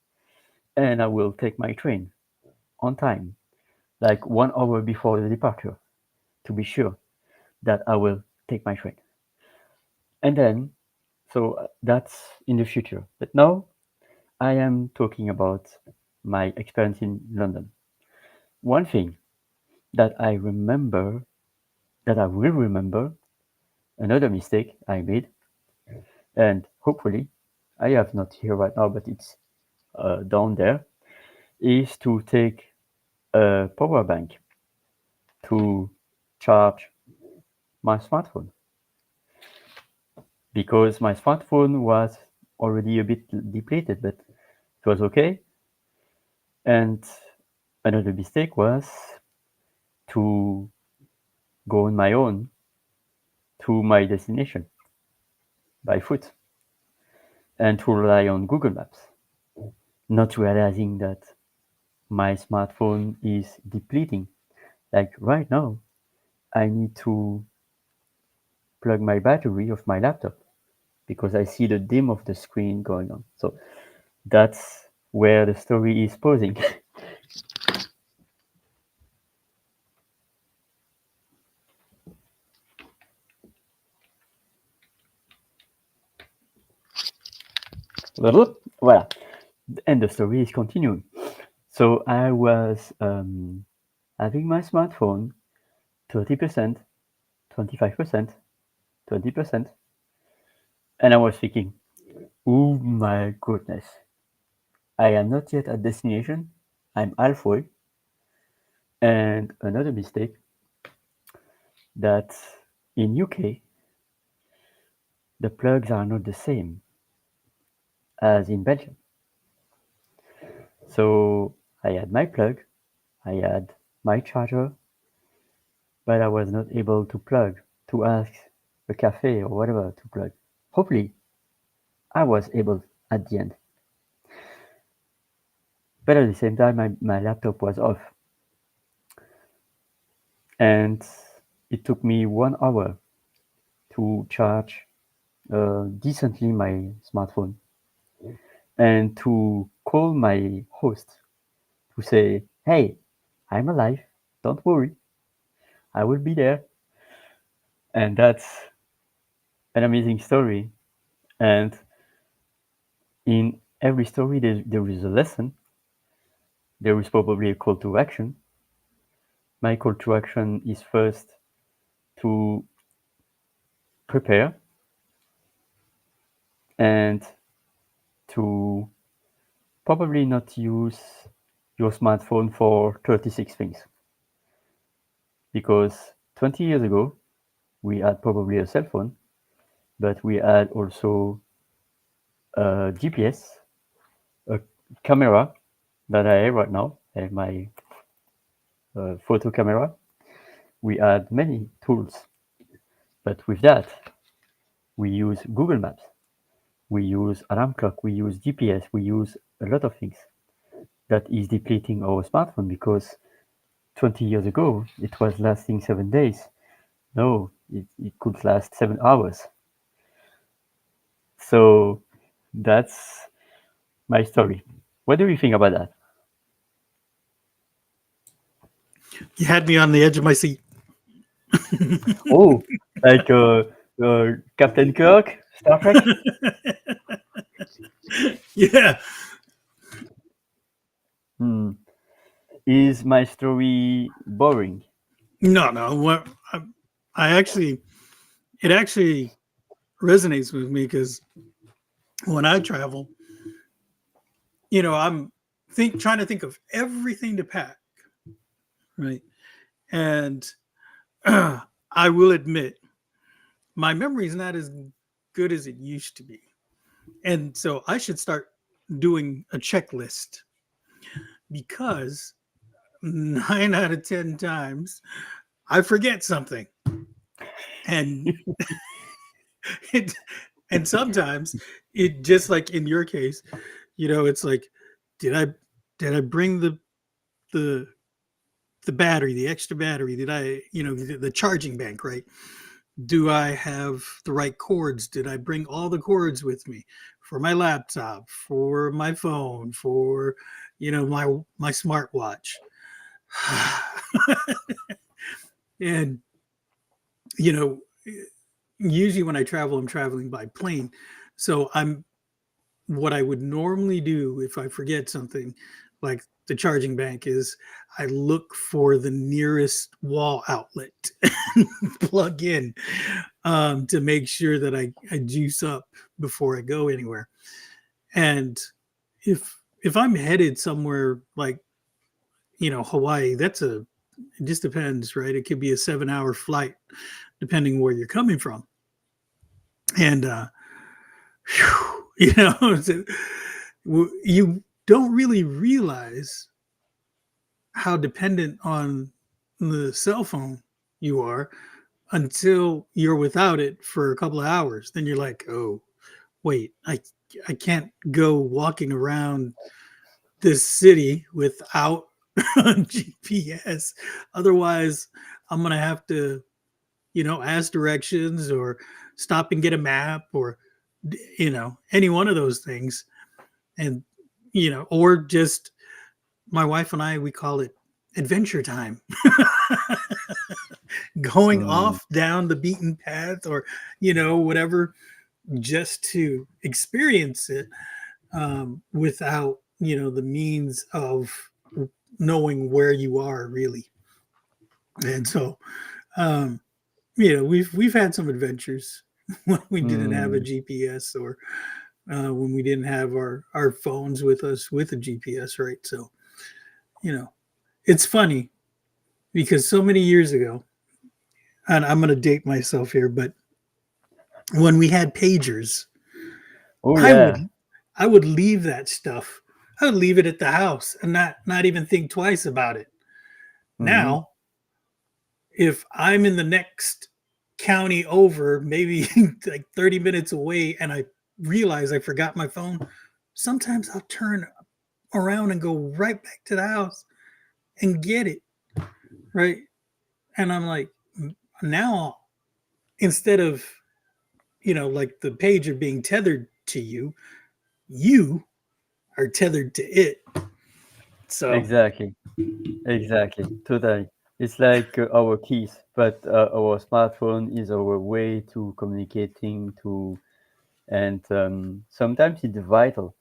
and I will take my train on time, like 1 hour before the departure, to be sure that I will take my train. And then, so that's in the future. But now I am talking about my experience in London. One thing that I remember, that I will remember, another mistake I made, and hopefully I have not here right now, but it's down there, is to take a power bank to charge my smartphone because my smartphone was already a bit depleted, but it was okay. And another mistake was to go on my own to my destination by foot and to rely on Google Maps, not realizing that my smartphone is depleting Like right now, I need to plug my battery of my laptop because I see the dim of the screen going on. So that's where the story is posing. Voilà. And the story is continuing. So I was having my smartphone 30%, 25%, 20%, and I was thinking, oh my goodness, I am not yet at destination. I'm halfway. And another mistake that in UK the plugs are not the same as in Belgium. So I had my plug, I had my charger, but I was not able to plug to ask a cafe or whatever to plug. Hopefully, I was able at the end. But at the same time, my laptop was off, and it took me 1 hour to charge decently my smartphone and to call my host to say, hey, I'm alive, don't worry, I will be there. And that's an amazing story. And in every story, there is a lesson. There is probably a call to action. My call to action is first to prepare and to probably not use your smartphone for 36 things. Because 20 years ago, we had probably a cell phone, but we had also a GPS, a camera that I have right now, I have my photo camera. We had many tools, but with that, we use Google Maps, we use alarm clock, we use GPS, we use a lot of things that is depleting our smartphone because 20 years ago it was lasting 7 days. No, it could last 7 hours. So that's my story. What do you think about that? You had me on the edge of my seat. Oh, like Captain Kirk, Star Trek? Yeah. Hmm. Is my story boring? No, no. I actually, it actually resonates with me because when I travel, I'm trying to think of everything to pack, right? And I will admit, my memory is not as good as it used to be, and so I should start doing a checklist because 9 out of 10 times I forget something, and it, and sometimes it just like in your case, it's like, did I did I bring the the battery, the extra battery? Did I, the charging bank, right? Do I have the right cords? Did I bring all the cords with me for my laptop, for my phone, for my smartwatch? And you know, usually when I travel, I'm traveling by plane. So I'm what I would normally do if I forget something, like the charging bank, is I look for the nearest wall outlet and plug in to make sure that I juice up before I go anywhere. And if I'm headed somewhere like Hawaii, it just depends, right? It could be a 7-hour flight depending where you're coming from, and so you don't really realize how dependent on the cell phone you are until you're without it for a couple of hours. Then you're like, oh, wait, I can't go walking around this city without on GPS. Otherwise, I'm gonna have to, ask directions or stop and get a map or, any one of those things. And, or just my wife and I, we call it adventure time. Going Mm, off down the beaten path or, whatever, just to experience it without, the means of knowing where you are really. And so, um, we've had some adventures when we didn't have a mm. GPS or when we didn't have our phones with us with a GPS, right? So, you know, it's funny because so many years ago, and I'm going to date myself here, but when we had pagers, Oh I would yeah. I would leave that stuff. I would leave it at the house and not even think twice about it. Mm-hmm. Now, if I'm in the next county over, maybe like 30 minutes away, and I realize I forgot my phone, sometimes I'll turn around and go right back to the house and get it. Right. And I'm like, now instead of, like the pager being tethered to you, you are tethered to it. So, Exactly. Exactly. Totally. It's like our keys, but our smartphone is our way to communicating to, and sometimes it's vital.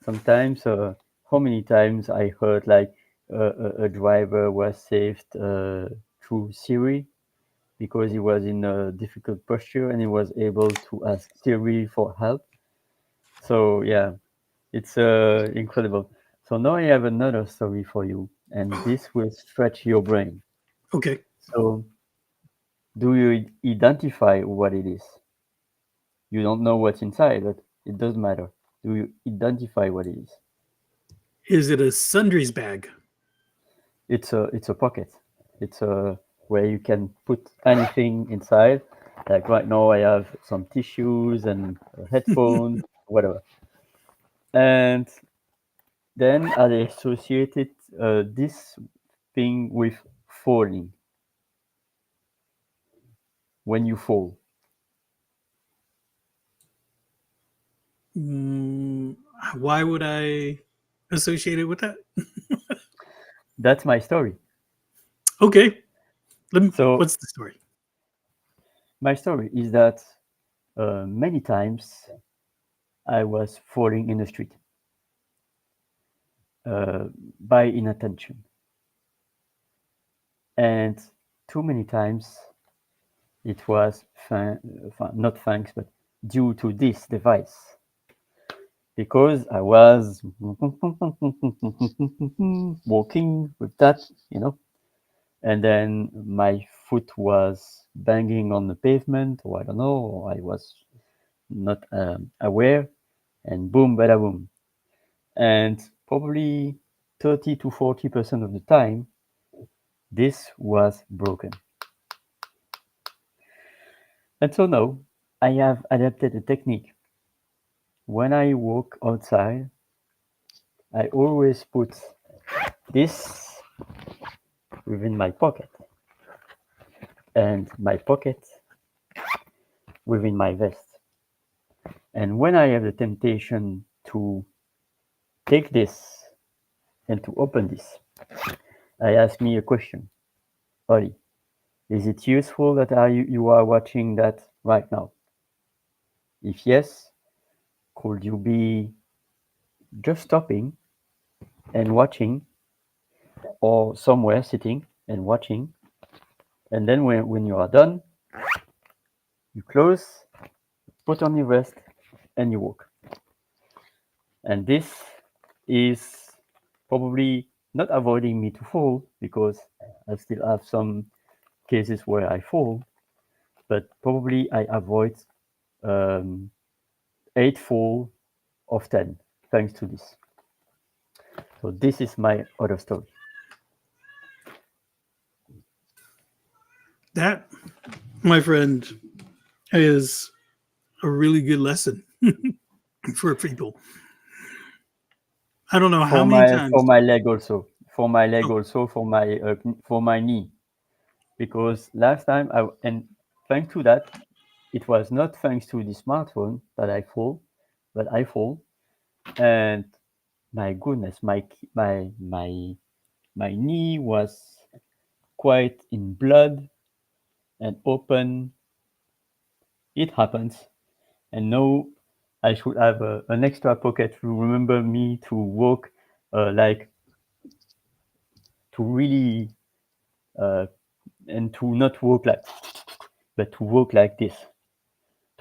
Sometimes, how many times I heard like a driver was saved through Siri because he was in a difficult posture and he was able to ask Siri for help. So yeah, it's incredible. So now I have another story for you, and this will stretch your brain. okay. So, do you identify what it is? You don't know what's inside, but it doesn't matter. Do you identify what it is? Is it a sundries bag? It's a pocket. It's a where you can put anything inside. Like right now, I have some tissues and headphones, whatever. And then I associated this thing with falling. When you fall, Mm, why would I associate it with that? that's my story. Okay. So What's the story? my story is that many times I was falling in the street uh, by inattention, and too many times it was not thanks, but due to this device because I was walking with that, you know, and then my foot was banging on the pavement, or I don't know, or I was not aware, and boom, bada boom. And probably 30 to 40% of the time, this was broken. And so now I have adapted a technique. When I walk outside, I always put this within my pocket and my pocket within my vest. And when I have the temptation to take this and to open this, I ask me a question. Ollie, is it useful that you are watching that right now? If yes, could you be just stopping and watching or somewhere sitting and watching? And then when you are done, you close, put on your vest, and you walk. And this is probably not avoiding me to fall because I still have some cases where I fall, but probably I avoid um, 8 fall of 10 thanks to this. So this is my other story. That, my friend, is a really good lesson for people. I don't know how For many my times. for my leg also. for my leg Oh, also, for my knee, because last time and thanks to that, it was not thanks to the smartphone that I fall, but I fall, and my goodness, my knee was quite in blood and open. It happens, and now I should have an extra pocket to remember me to walk, like to really, uh, and to not walk like, but to walk like this,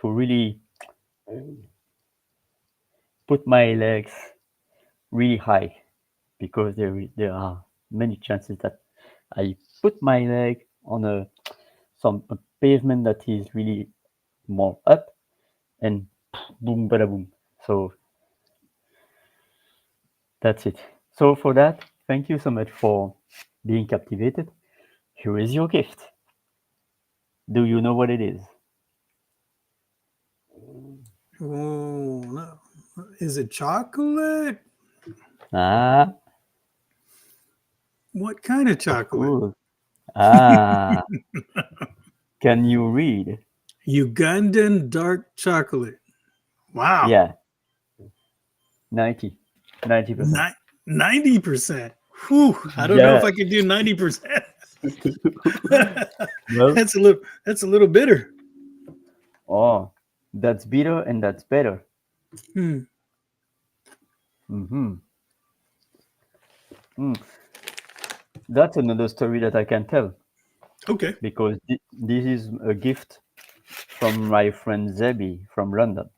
to really put my legs really high, because there are many chances that I put my leg on a pavement that is really more up, and boom, bada boom. So that's it. So for that, thank you so much for being captivated. Here is your gift. Do you know what it is? oh no. Is it chocolate? Ah, What kind of of chocolate? course. Ah, can you read? Ugandan dark chocolate. Wow. Yeah, 90, 90%. 90%. Whew, I don't know if Yeah. I can do 90%. Well, That's a little bitter. oh, that's bitter and that's better. Hmm. Hmm. Mm. That's another story that I can tell, Okay. because this is a gift from my friend Zebi from London.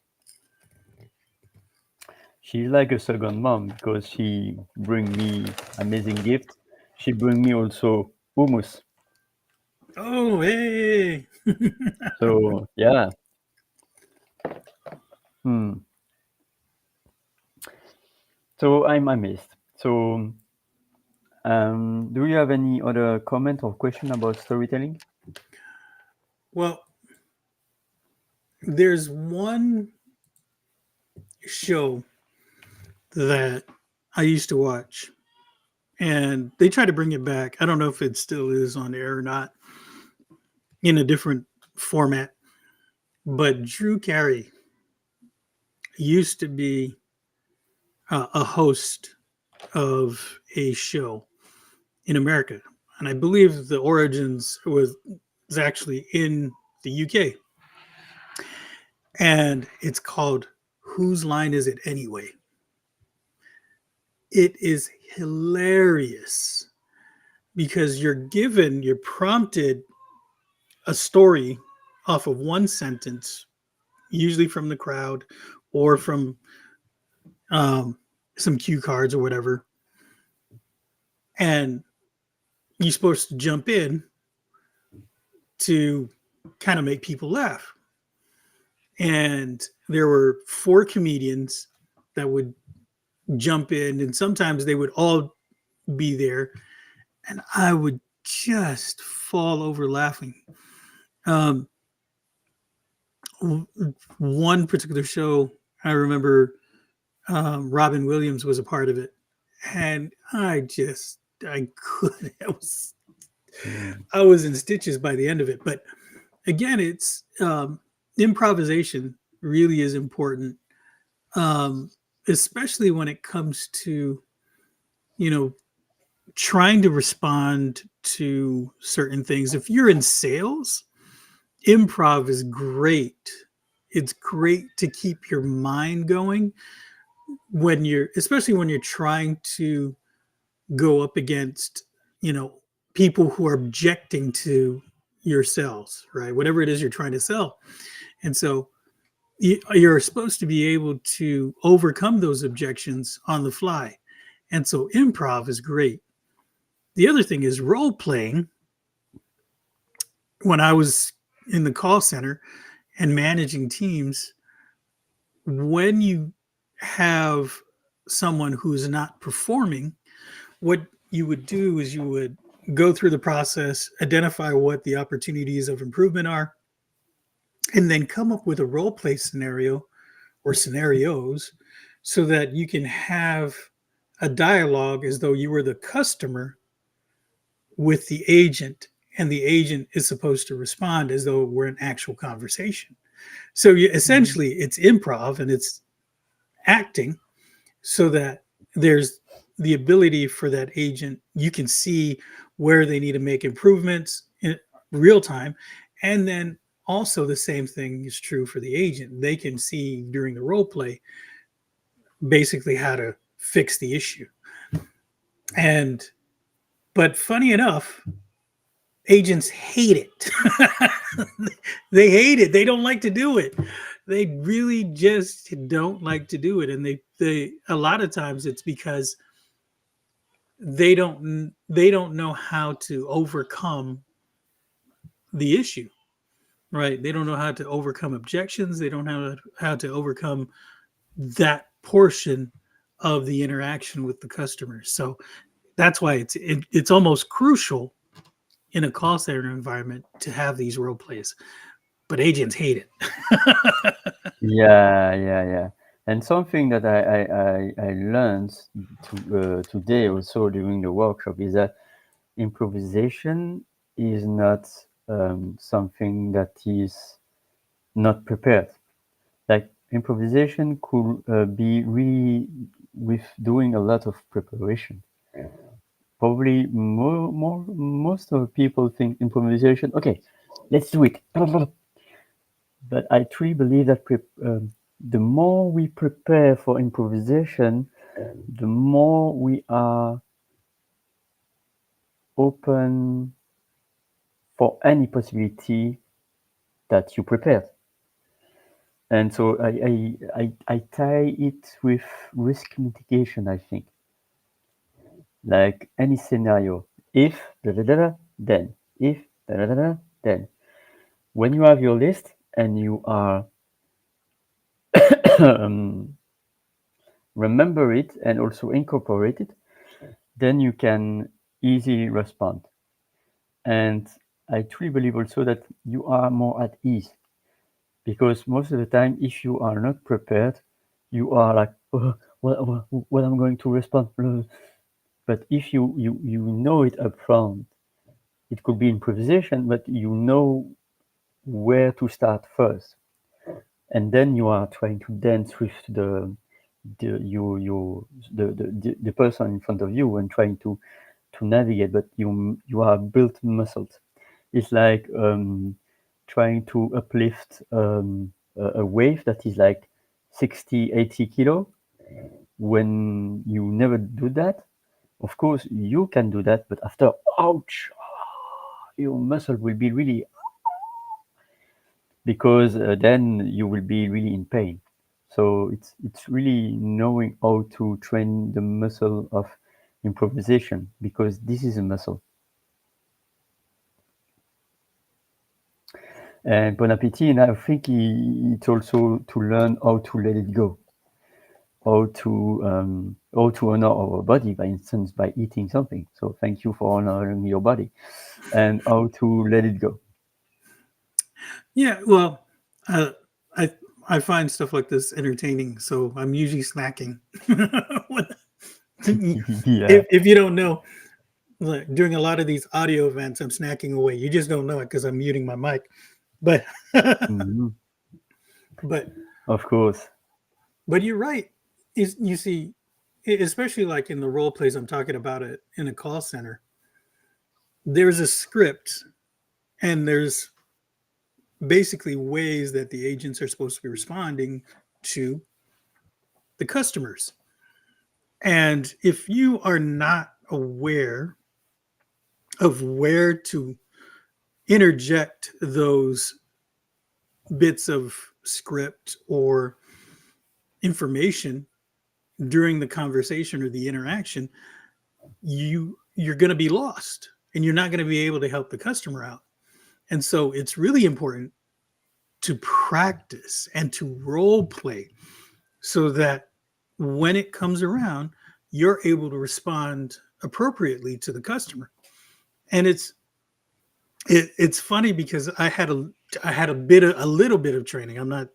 She's like a second mom because she bring me amazing gift. She bring me also hummus. Oh, hey. So yeah. Hmm. So I'm amazed. So do you have any other comment or question about storytelling? Well, there's one show that I used to watch, and they try to bring it back. I don't know if it still is on air or not in a different format, but Drew Carey used to be a host of a show in America, and I believe the origins was actually in the UK, and it's called "Whose Line Is It Anyway?" It is hilarious because you're prompted a story off of one sentence, usually from the crowd or from um, some cue cards or whatever, and you're supposed to jump in to kind of make people laugh. And there were four comedians that would jump in, and sometimes they would all be there, and I would just fall over laughing. Um, One particular show, I remember Robin Williams was a part of it, and I couldn't. Mm. I was in stitches by the end of it. But again, it's improvisation really is important, um, especially when it comes to you know trying to respond to certain things. If you're in sales, improv is great. It's great to keep your mind going when especially when you're trying to go up against, you know, people who are objecting to your sales, right? Whatever it is you're trying to sell. And so you're supposed to be able to overcome those objections on the fly. And so improv is great. The other thing is role playing. When I was in the call center and managing teams, when you have someone who's not performing, what you would do is you would go through the process, identify what the opportunities of improvement are, and then come up with a role play scenario or scenarios so that you can have a dialogue as though you were the customer with the agent, and the agent is supposed to respond as though we're an actual conversation. So Mhm. essentially, it's improv and it's acting so that there's the ability for that agent, you can see where they need to make improvements in real time. And then also the same thing is true for the agent. They can see during the role play basically how to fix the issue. And but funny enough, agents hate it. They hate it. They don't like to do it. They really just don't like to do it. And they a lot of times it's because they don't know how to overcome the issue, right? They don't know how to overcome objections. They don't know how to overcome that portion of the interaction with the customers. So that's why it's almost crucial in a call center environment to have these role plays, but agents hate it. Yeah, yeah, yeah. And something that I learned today also during the workshop is that improvisation is not something that is not prepared. Like improvisation could be really with doing a lot of preparation. Probably most of the people think improvisation. Okay, let's do it. But I truly believe that the more we prepare for improvisation, the more we are open for any possibility that you prepared. And so I tie it with risk mitigation, I think. Like any scenario. If, da, da, da, da, then. If, da, da, da, da, then. When you have your list and you are um, remember it and also incorporate it, then you can easily respond. And I truly believe also that you are more at ease because most of the time, if you are not prepared, you are like, oh, what I'm going to respond. But if you know it upfront, it could be improvisation, but you know where to start first, and then you are trying to dance with the person in front of you and trying to navigate, but you are built muscles. It's like trying to uplift a wave that is like 60, 80 kilo. When you never do that, of course you can do that, but after, ouch, your muscle will be really, because then you will be really in pain. So it's really knowing how to train the muscle of improvisation, because this is a muscle. And Bon Appetit, and I think it's also to learn how to let it go, how to honor our body, for instance, by eating something. So thank you for honoring your body, and how to let it go. Yeah, well, uh, I I find stuff like this entertaining, so I'm usually snacking. Yeah. If you don't know, like, during a lot of these audio events, I'm snacking away. You just don't know it because I'm muting my mic. But Mhm. but Of course. but you're right. Is you see, especially like in the role plays I'm talking about it in a call center, there's a script and there's basically ways that the agents are supposed to be responding to the customers. And if you are not aware of where to interject those bits of script or information during the conversation or the interaction, you're going to be lost and you're not going to be able to help the customer out. And so it's really important to practice and to role play so that when it comes around, you're able to respond appropriately to the customer. And it's funny because I had a little bit of training. I'm not,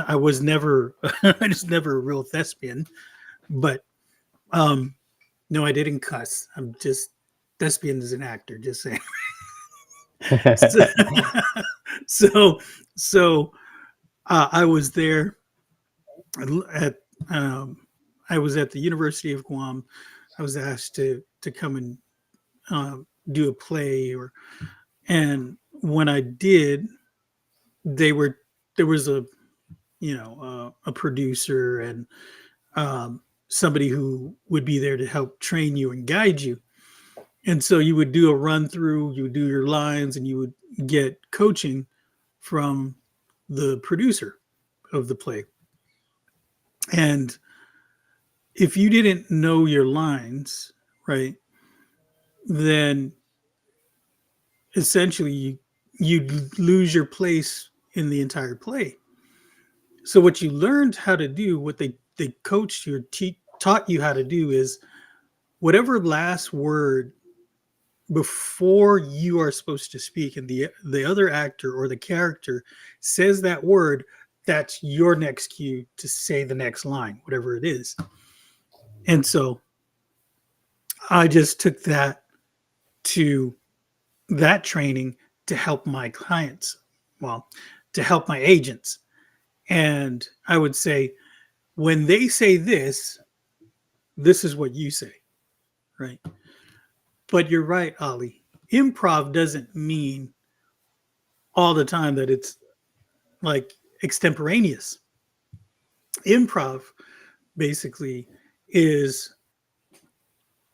I was never I was never a real thespian, but Um, no, I didn't cuss. I'm just thespian as an actor. Just saying. so, so, so I was there at um, I was at the University of Guam. I was asked to come and do a play, or and when I did, they were there was a producer and somebody who would be there to help train you and guide you. And so you would do a run through, you would do your lines, and you would get coaching from the producer of the play. And if you didn't know your lines, right, then essentially you'd lose your place in the entire play. So what you learned how to do, what they coached you or taught you how to do is whatever last word before you are supposed to speak and the other actor or the character says that word, that's your next cue to say the next line, whatever it is. And so I just took to that training to help my clients, well, to help my agents. And I would say, when they say this is what you say, right? But you're right, Ali. Improv doesn't mean all the time that it's like extemporaneous. Improv basically is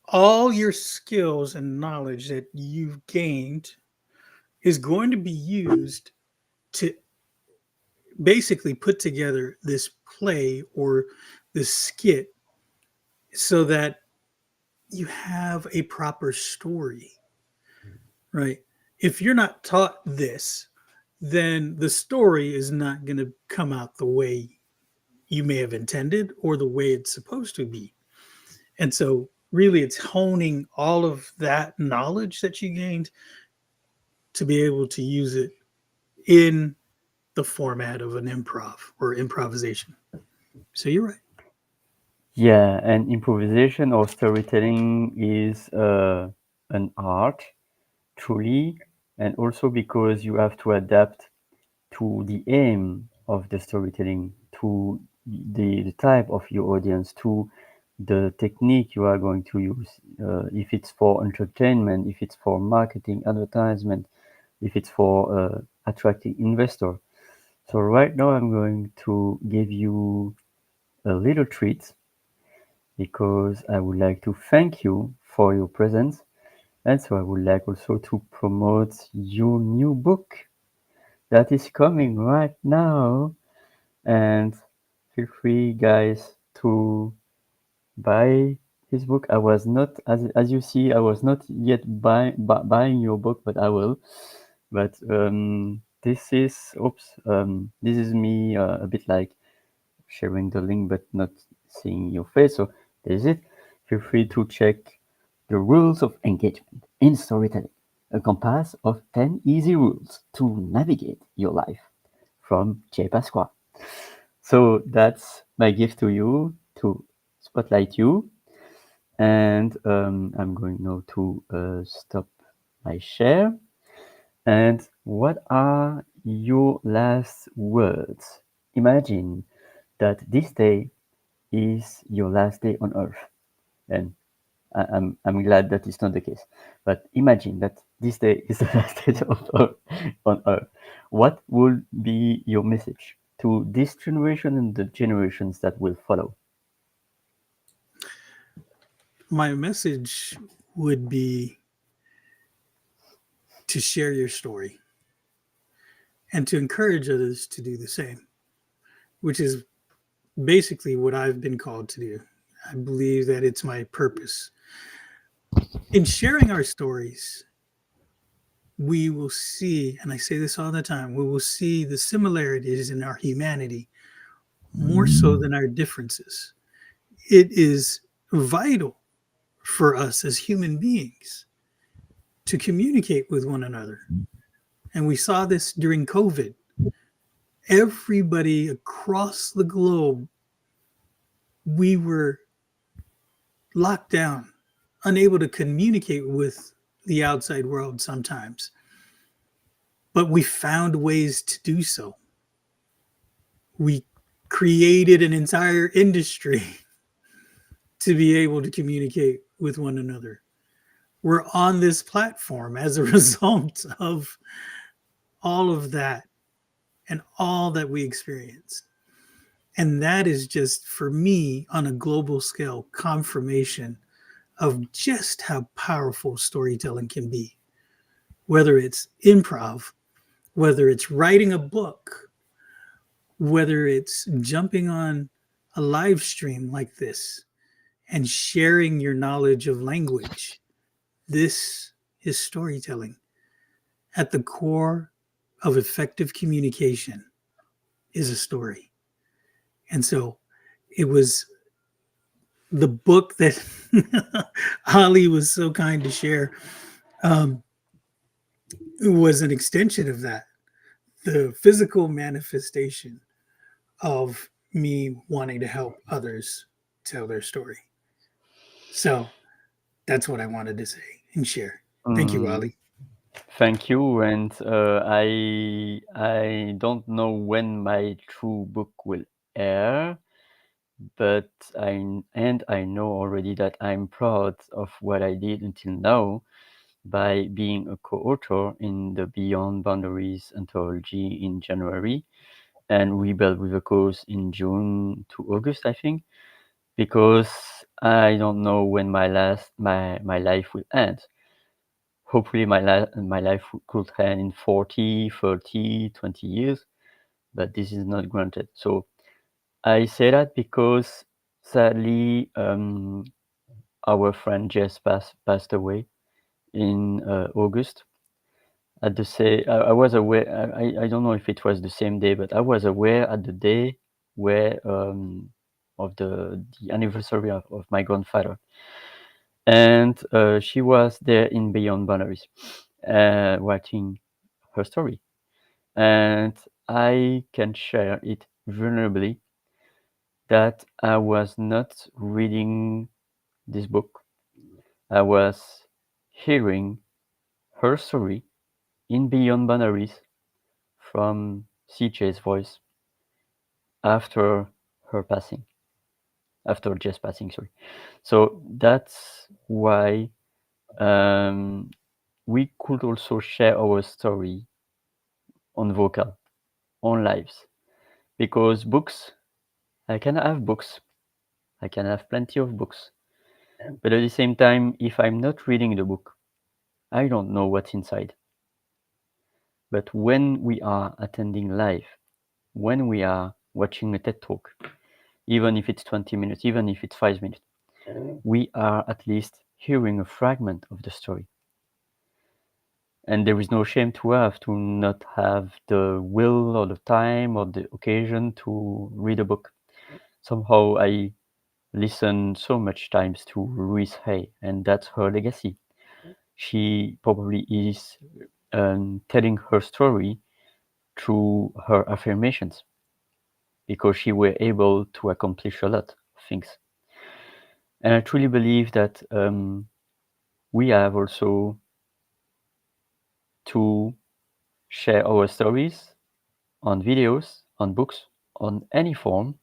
all your skills and knowledge that you've gained is going to be used to basically put together this play or this skit so that you have a proper story, right? If you're not taught this, then the story is not going to come out the way you may have intended or the way it's supposed to be. And so, really, it's honing all of that knowledge that you gained to be able to use it in the format of an improv or improvisation. So, you're right. Yeah, and improvisation or storytelling is an art, truly, and also because you have to adapt to the aim of the storytelling, to the type of your audience, to the technique you are going to use. If it's for entertainment, if it's for marketing, advertisement, if it's for attracting investor. So right now I'm going to give you a little treat because I would like to thank you for your presence. And so I would like also to promote your new book that is coming right now. And feel free, guys, to buy his book. I was not, as you see, I was not yet buying your book, but I will. But this is me a bit like sharing the link but not seeing your face. So there's it. Feel free to check the rules of engagement in storytelling, a compass of 10 easy rules to navigate your life from J. Pasqua. So that's my gift to you to spotlight you. And I'm going now to stop my share. And what are your last words? Imagine that this day is your last day on earth. And I'm glad that it's not the case. But imagine that this day is the last day on earth. What will be your message to this generation and the generations that will follow? My message would be to share your story and to encourage others to do the same, which is basically what I've been called to do. I believe that it's my purpose. In sharing our stories, we will see, and I say this all the time, we will see the similarities in our humanity more so than our differences. It is vital for us as human beings to communicate with one another. And we saw this during COVID. Everybody across the globe, we were locked down, unable to communicate with the outside world sometimes. But we found ways to do so. We created an entire industry to be able to communicate with one another. We're on this platform as a result of all of that and all that we experienced. And that is just, for me, on a global scale, confirmation of just how powerful storytelling can be. Whether it's improv, whether it's writing a book, whether it's jumping on a live stream like this and sharing your knowledge of language, this is storytelling. At the core of effective communication is a story. And so it was the book that Ali was so kind to share, um, was an extension of that, the physical manifestation of me wanting to help others tell their story. So that's what I wanted to say and share. Thank you, Mm, Ali. thank you. And I don't know when my true book will air, but I know already that I'm proud of what I did until now by being a co-author in the Beyond Boundaries anthology in January and Rebel with a Cause in June to August, I think, because I don't know when my life will end. Hopefully my life could end in 40, 30, 20 years, but this is not granted. So I say that because sadly our friend Jess passed away in August. At the say, I was aware. I don't know if it was the same day, but I was aware at the day where of the anniversary of my grandfather, and she was there in Beyond Boundaries, writing her story, and I can share it vulnerably that I was not reading this book. I was hearing her story in Beyond Boundaries from CJ's voice after her passing, after Jess passing, sorry. So that's why um, we could also share our story on vocal, on lives, because books, I can have books, I can have plenty of books, but at the same time, if I'm not reading the book, I don't know what's inside. But when we are attending live, when we are watching a TED talk, even if it's 20 minutes, even if it's 5 minutes, we are at least hearing a fragment of the story. And there is no shame to not have the will or the time or the occasion to read a book. Somehow I listen so much times to Louise Hay, and that's her legacy. She probably is telling her story through her affirmations because she were able to accomplish a lot of things. And I truly believe that we have also to share our stories on videos, on books, on any form,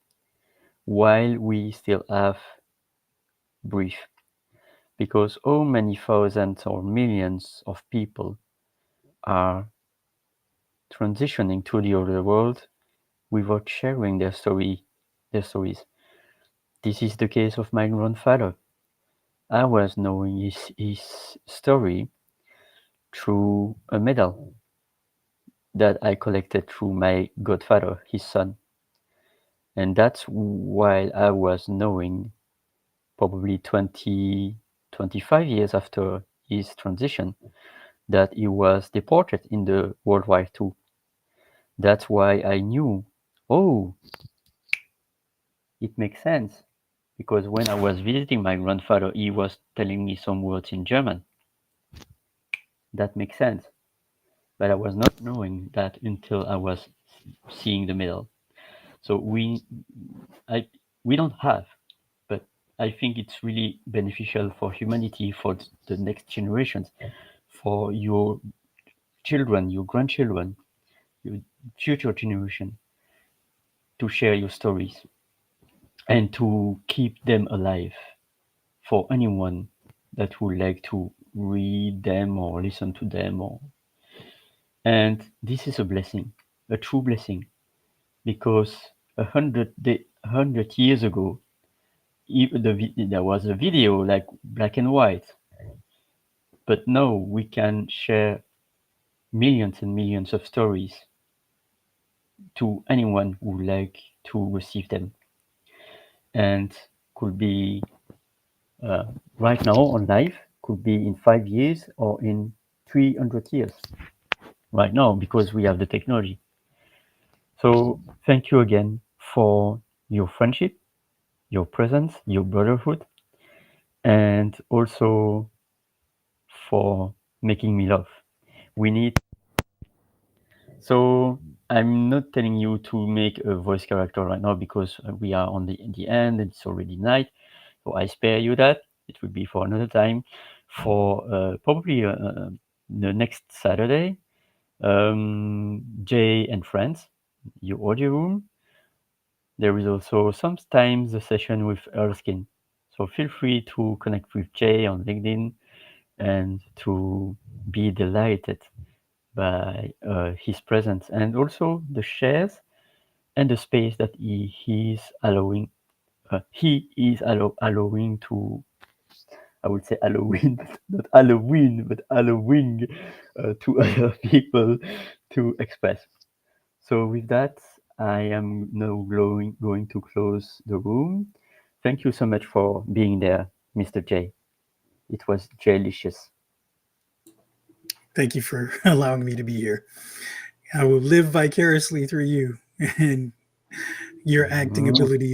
while we still have breath. Because how many thousands or millions of people are transitioning to the other world without sharing their stories. This is the case of my grandfather. I was knowing his story through a medal that I collected through my godfather, his son. And that's while I was knowing probably 20, 25 years after his transition that he was deported in the World War II. That's why I knew, oh, it makes sense. Because when I was visiting my grandfather, he was telling me some words in German. That makes sense. But I was not knowing that until I was seeing the medal. So I we don't have, but I think it's really beneficial for humanity, for the next generations, for your children, your grandchildren, your future generation, to share your stories and to keep them alive for anyone that would like to read them or listen to them. And this is a blessing, a true blessing, because 100 years ago, there was a video like black and white, but now we can share millions and millions of stories to anyone who would like to receive them, and could be uh, right now on live, could be in 5 years or in 300 years. Right now, because we have the technology. So thank you again for your friendship, your presence, your brotherhood, and also for making me laugh. We need. So I'm not telling you to make a voice character right now because we are on the end and it's already night. So I spare you that. It will be for another time. For probably the next Saturday, Jay and friends, your audio room. There is also sometimes a session with Erskine. So feel free to connect with Jay on LinkedIn and to be delighted by his presence and also the shares and the space that he is allowing. Allowing to, I would say Halloween, but not Halloween, but allowing to other people to express. So with that, I am now going to close the room. Thank you so much for being there, Mr. J. It was delicious. Thank you for allowing me to be here. I will live vicariously through you and your acting Mhm. abilities